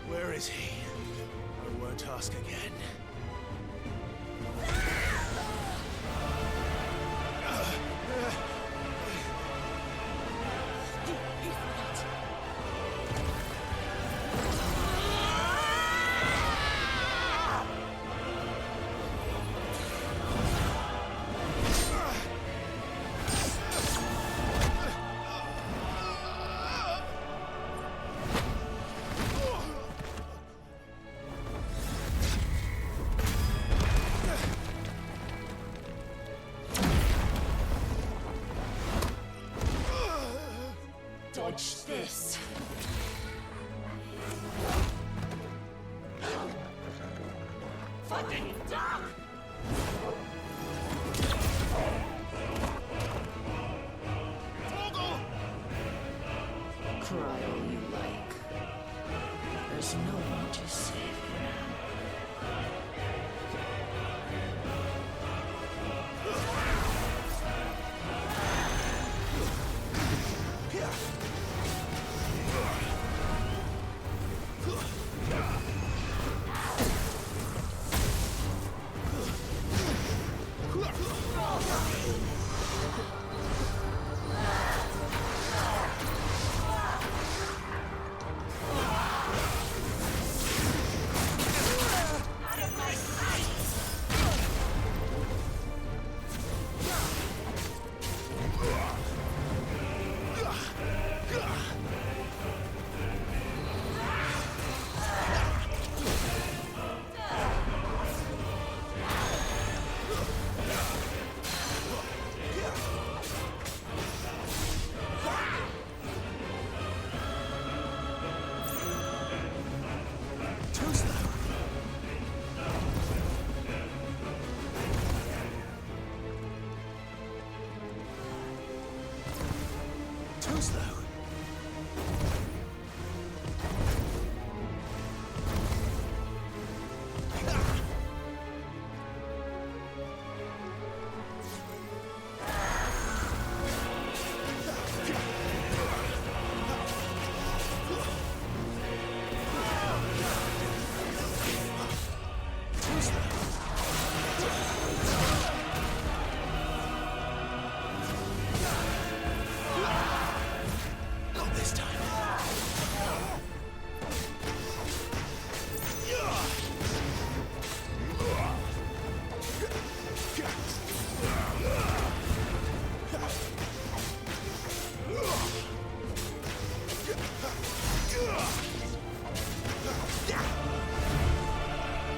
Where is he? I won't ask again. Watch this. Fucking dog! Cry all you like. There's no one to save you now.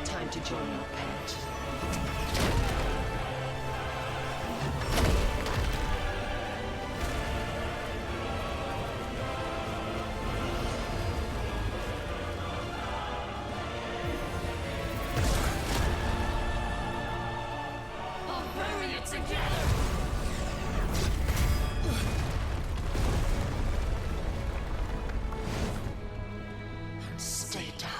Time to join our pet. I'll bury it together! Stay down.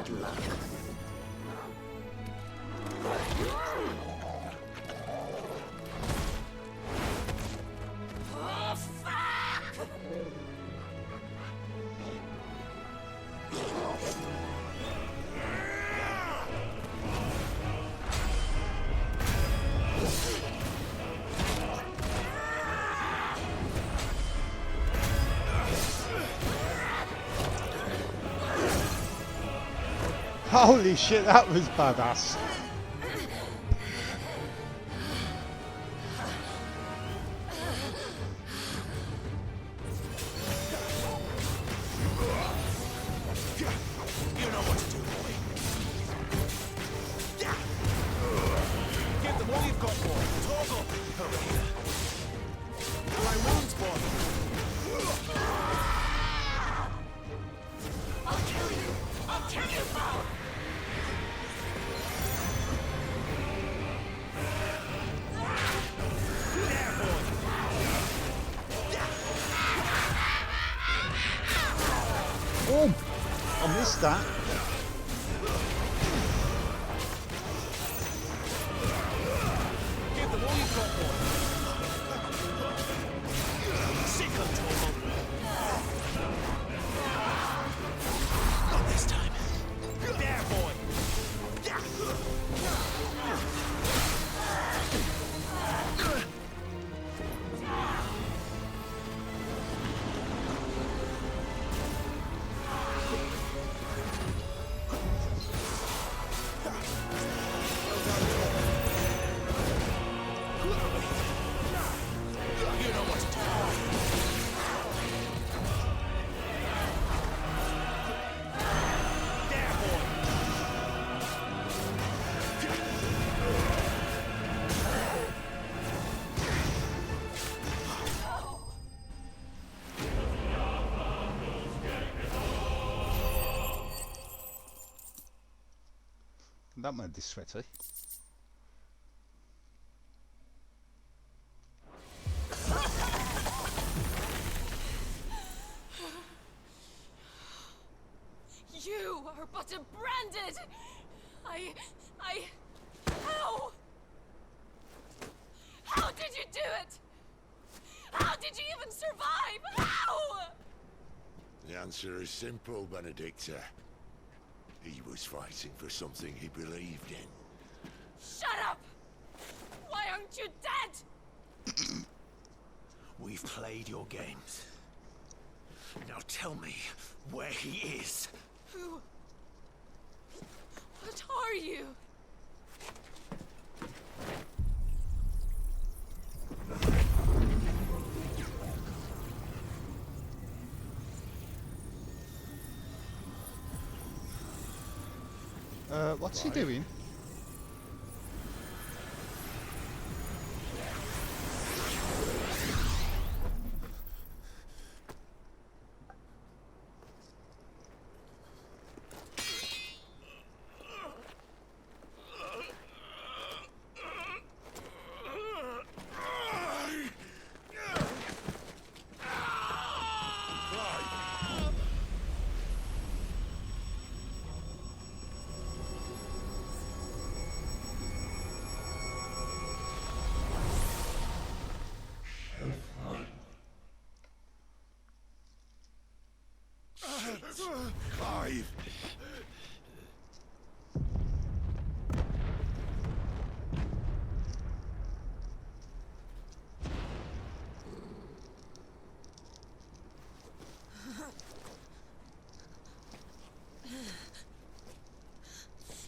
bad luck. Oh, fuck! Holy shit, that was badass. You know what to do, boy. Give them all you've got, boy. Toggle. Over here. My wounds, boy. I'll kill you! I'll kill you, Paul! There, boy. Oh, I missed that. Give them all you've got, boy. Sick of Toggle. Not this time. There, boy. You know what to do. There, boy. That made this sweaty. You are but a branded! How? How did you do it? How did you even survive? How? The answer is simple, Benedicta. He was fighting for something he believed in. Shut up! Why aren't you dead? We've played your games. Now tell me where he is. Who? What are you? What's he doing? Clive!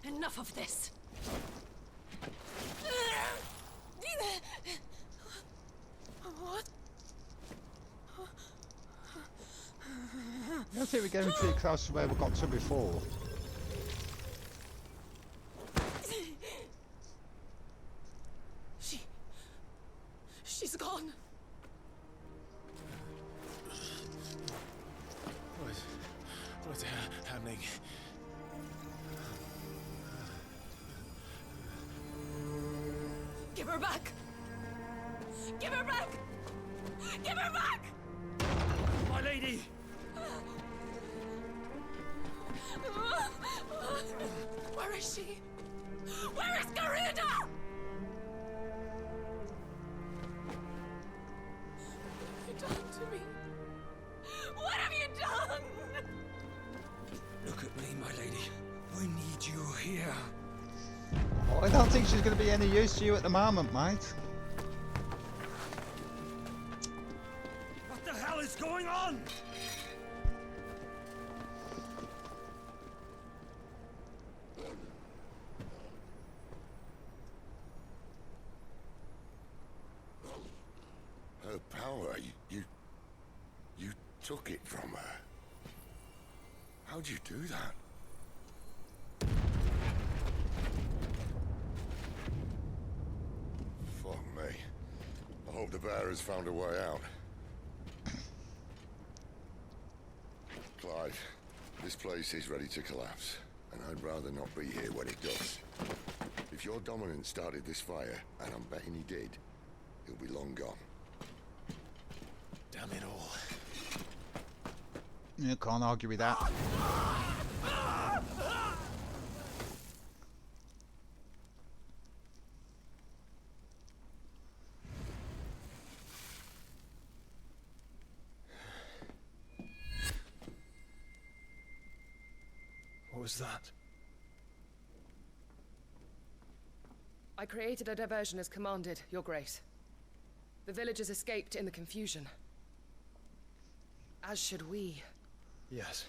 Enough of this. What? I don't think we're getting too close to where we got to before. She's gone. What's happening? Give her back. Give her back. Give her back. My lady! Where is she? Where is Garuda? What have you done to me? What have you done? Look at me, my lady. We need you here. Oh, I don't think she's going to be any use to you at the moment, mate. What the hell is going on? Her power, you took it from her. How'd you do that? Fuck me. I hope the bear has found a way out. Clive, this place is ready to collapse, and I'd rather not be here when it does. If your dominant started this fire, and I'm betting he did, he'll be long gone. Damn it all. You can't argue with that. What was that? I created a diversion as commanded, Your Grace. The villagers escaped in the confusion. As should we. Yes.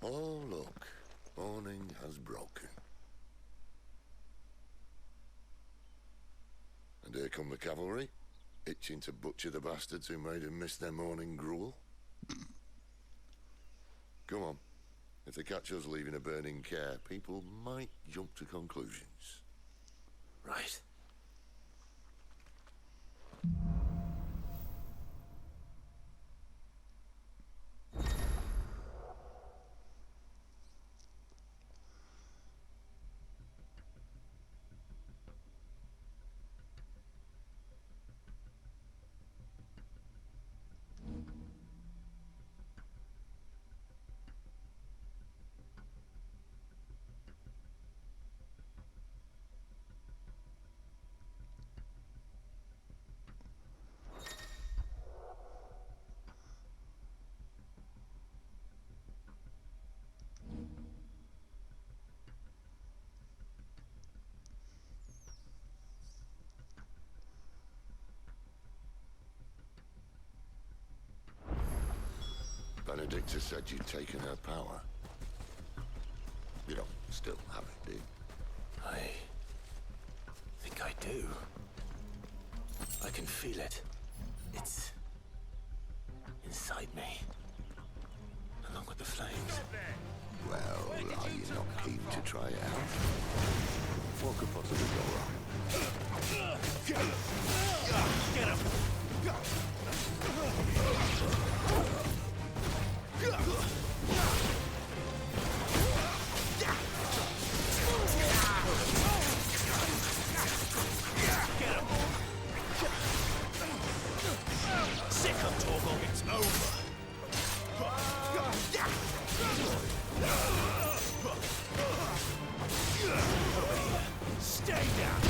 Oh, look. Morning has broken. And here come the cavalry, itching to butcher the bastards who made them miss their morning gruel. Come on. If they catch us leaving a burning care, people might jump to conclusions. Right. Benedicta said you'd taken her power. You don't still have it, do you? I think I do. I can feel it. It's inside me, along with the flames. Well, are you not keen to try it out? What could possibly go wrong? Get him! Sick of Torgal, it's over. Stay down!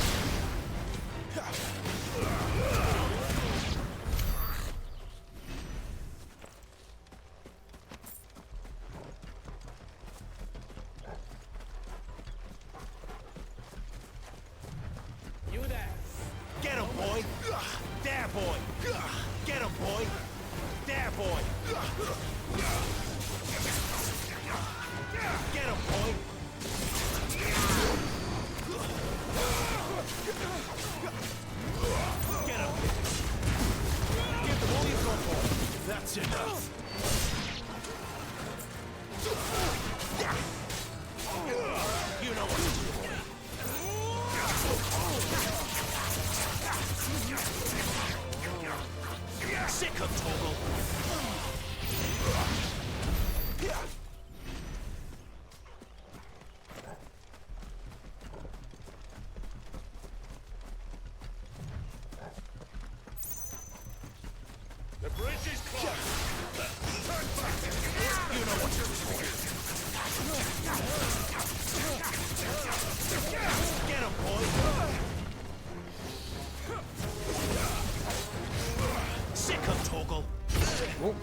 You there? Get him, boy! There, boy! Get him, boy! There, boy! Get him, boy! Get him! Give them all you've got, boy! That's enough! You know Sick of Torgal. The bridge is closed. Turn back. You know what you're doing. Get him, boy. Sick of Torgal. Oh.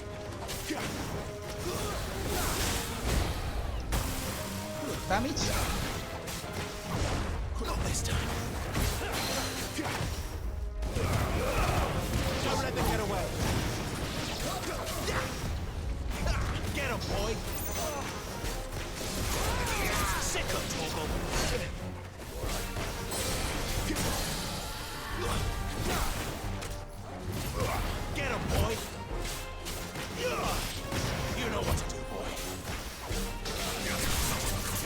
Damage. Not this time. Don't let them get away. Get him, boy. Sick of Torgal. Get him, boy. You know what to do, boy. Get him, boy.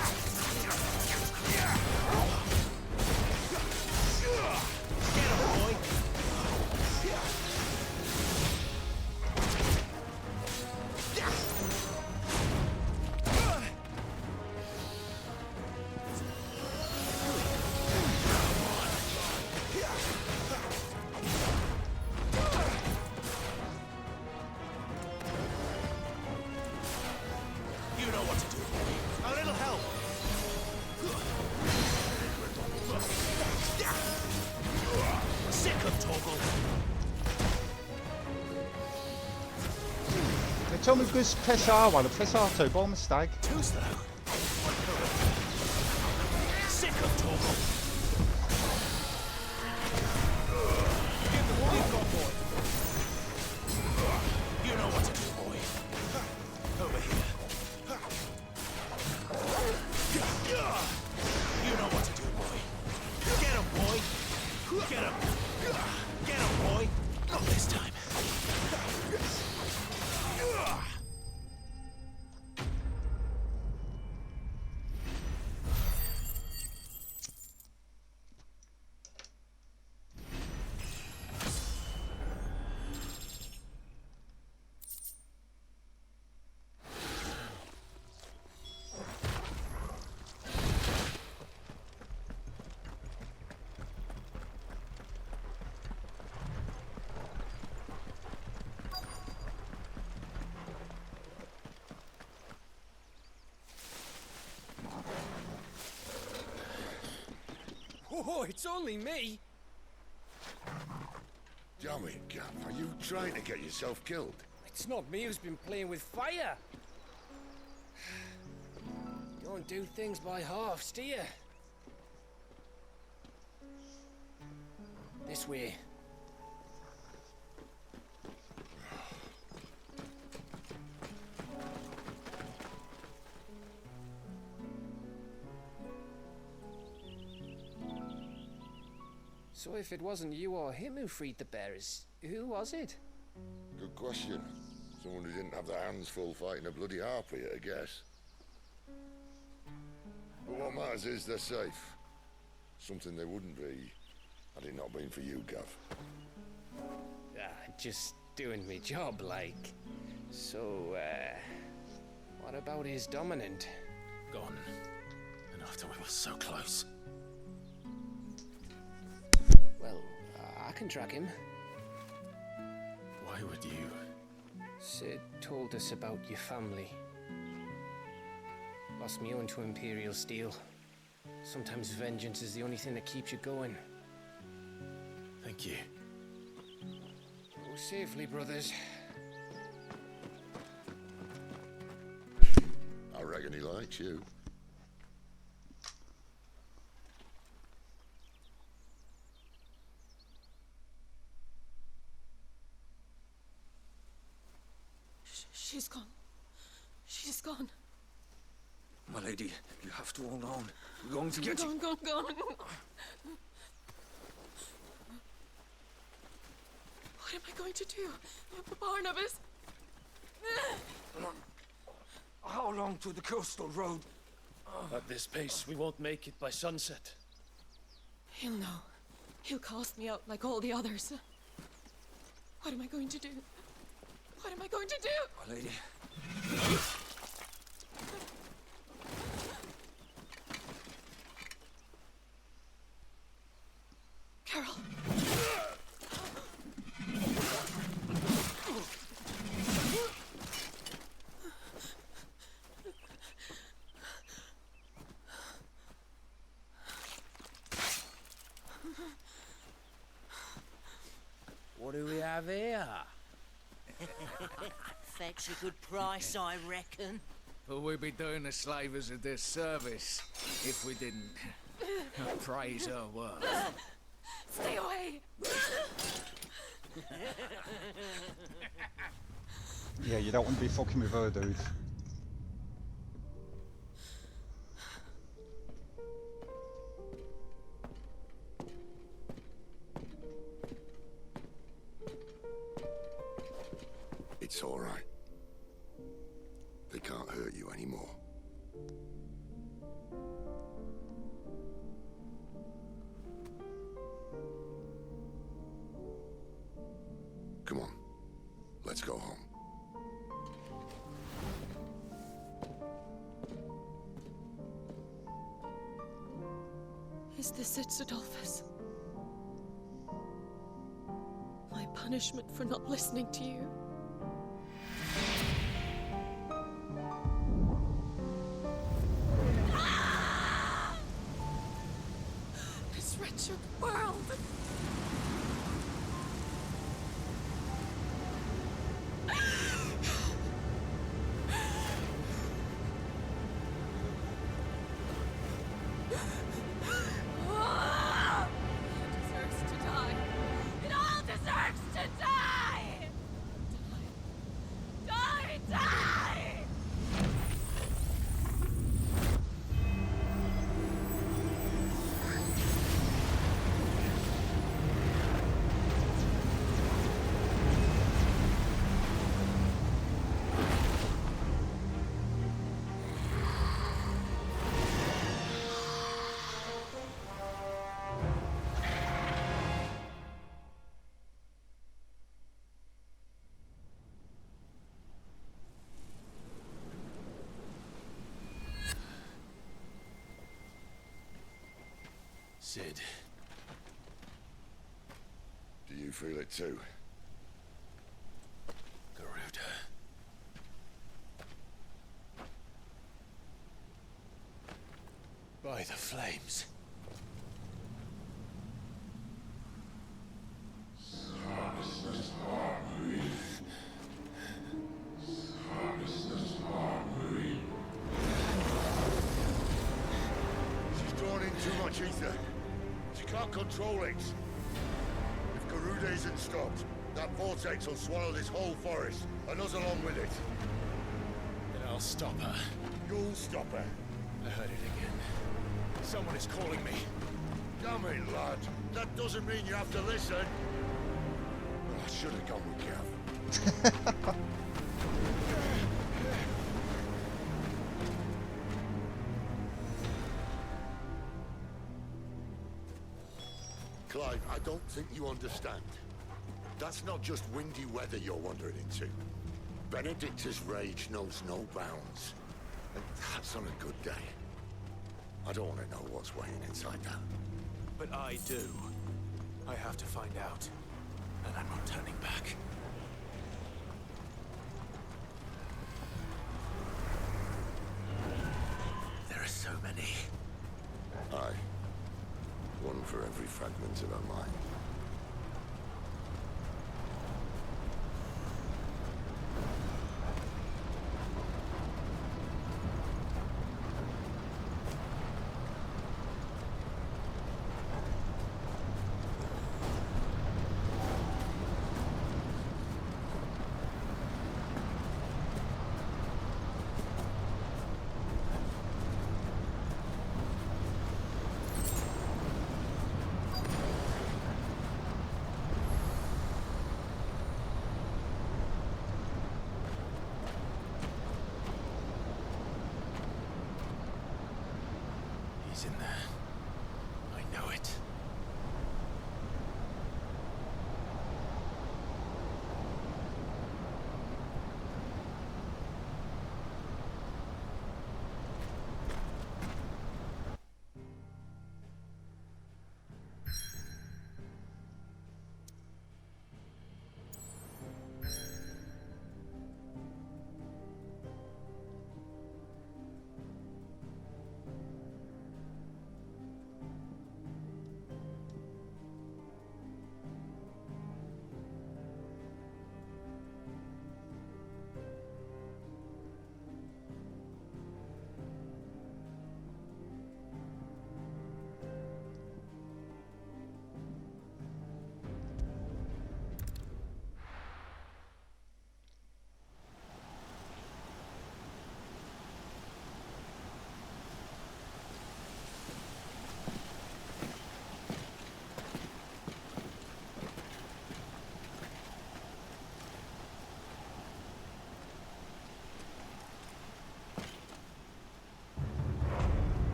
You know what to do, boy. A little help. Sick of Torgal. They told me to just press R1 and press R2 by mistake. Too slow. Sick of Torgal. Give them all you've got, boy. You know what to do, boy. Over here. You know what to do, boy. Get him, boy. Get him. Get him, boy. Not this time. Oh, it's only me. Damn it, Gav. Are you trying to get yourself killed? It's not me who's been playing with fire. Don't do things by halves, do you? This way. So if it wasn't you or him who freed the bearers, who was it? Good question. Someone who didn't have their hands full fighting a bloody harpy, I guess. But what matters is they're safe. Something they wouldn't be had it not been for you, Gav. Just doing me job, like. So, what about his dominant? Gone. And after we were so close. Well, I can track him. Why would you? Sid told us about your family. Lost me own to Imperial steel. Sometimes vengeance is the only thing that keeps you going. Thank you. Go safely, brothers. I reckon he likes you. She's gone. She's gone. My lady, you have to hold on. We're going to get you. Gone. What am I going to do? Barnabas? How long to the coastal road? At this pace, we won't make it by sunset. He'll know. He'll cast me out like all the others. What am I going to do? going to do? My lady. Carol. What do we have here? Fetch a good price, I reckon. But we'd be doing the slavers a disservice if we didn't praise her work. Stay away. Yeah, you don't want to be fucking with her, dude. It's all right. They can't hurt you anymore. Come on, let's go home. Is this it, Adolphus? My punishment for not listening to you? This wretched world! Sid. Do you feel it too? Garuda. By the flames. She's drawn in too much ether. She can't control it. If Garuda isn't stopped, that vortex will swallow this whole forest, and us along with it. Then I'll stop her. You'll stop her. I heard it again. Someone is calling me. Come in, lad. That doesn't mean you have to listen. I should have gone with Gav. Clive, I don't think you understand. That's not just windy weather you're wandering into. Benedicta's rage knows no bounds. And that's on a good day. I don't want to know what's waiting inside that. But I do. I have to find out. And I'm not turning back. There are so many. Aye. One for every fragment of our mind. He's in there. I know it.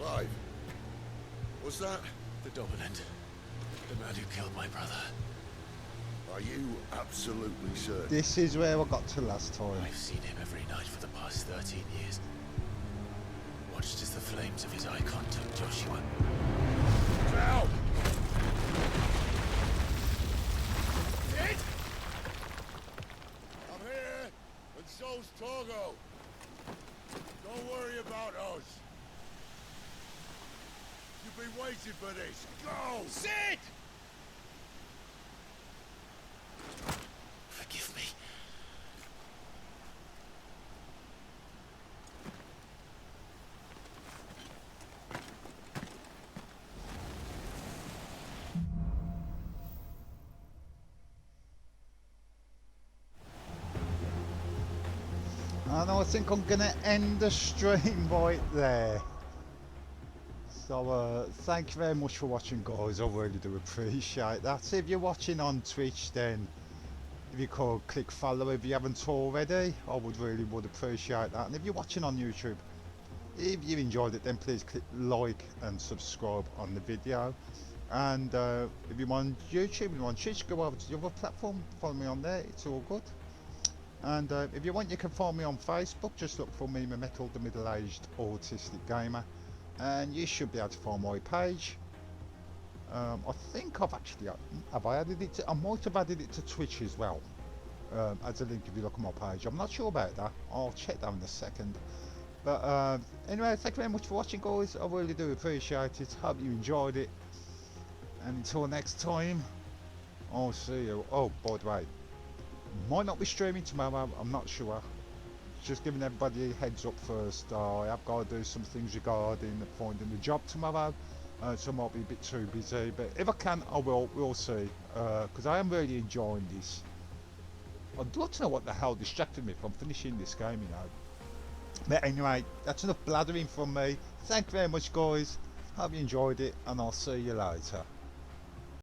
Clive, was that? The dominant. The man who killed my brother. Are you absolutely certain? This is where I got to last time. I've seen him every night for the past 13 years. Watched as the flames of his icon took Joshua. Now! Sid? I'm here, and so's Torgo. Don't worry about us. You've been waiting for this. Go! Sid! Forgive me. And I think I'm gonna end the stream right there. So thank you very much for watching, guys. I really do appreciate that. If you're watching on Twitch, then if you could click follow if you haven't already, I would appreciate that. And if you're watching on YouTube, if you enjoyed it, then please click like and subscribe on the video. And if you're on YouTube and you're on Twitch, go over to the other platform, follow me on there, it's all good. And if you want, you can find me on Facebook. Just look for me, Metal, the middle-aged autistic gamer, and you should be able to find my page. I think I've actually have I added it to, I might have added it to Twitch as well, as a link if you look at my page. I'm not sure about that. I'll check that in a second. But anyway, thank you very much for watching, guys. I really do appreciate it. Hope you enjoyed it, and until next time, I'll see you. Oh, by the way, might not be streaming tomorrow, I'm not sure. Just giving everybody a heads up first. I have got to do some things regarding finding a job tomorrow, so I might be a bit too busy, but if I can, I will. We'll see, because I am really enjoying this. I'd love to know what the hell distracted me from finishing this game, you know. But anyway, that's enough blathering from me. Thank you very much, guys. Hope you enjoyed it, and I'll see you later.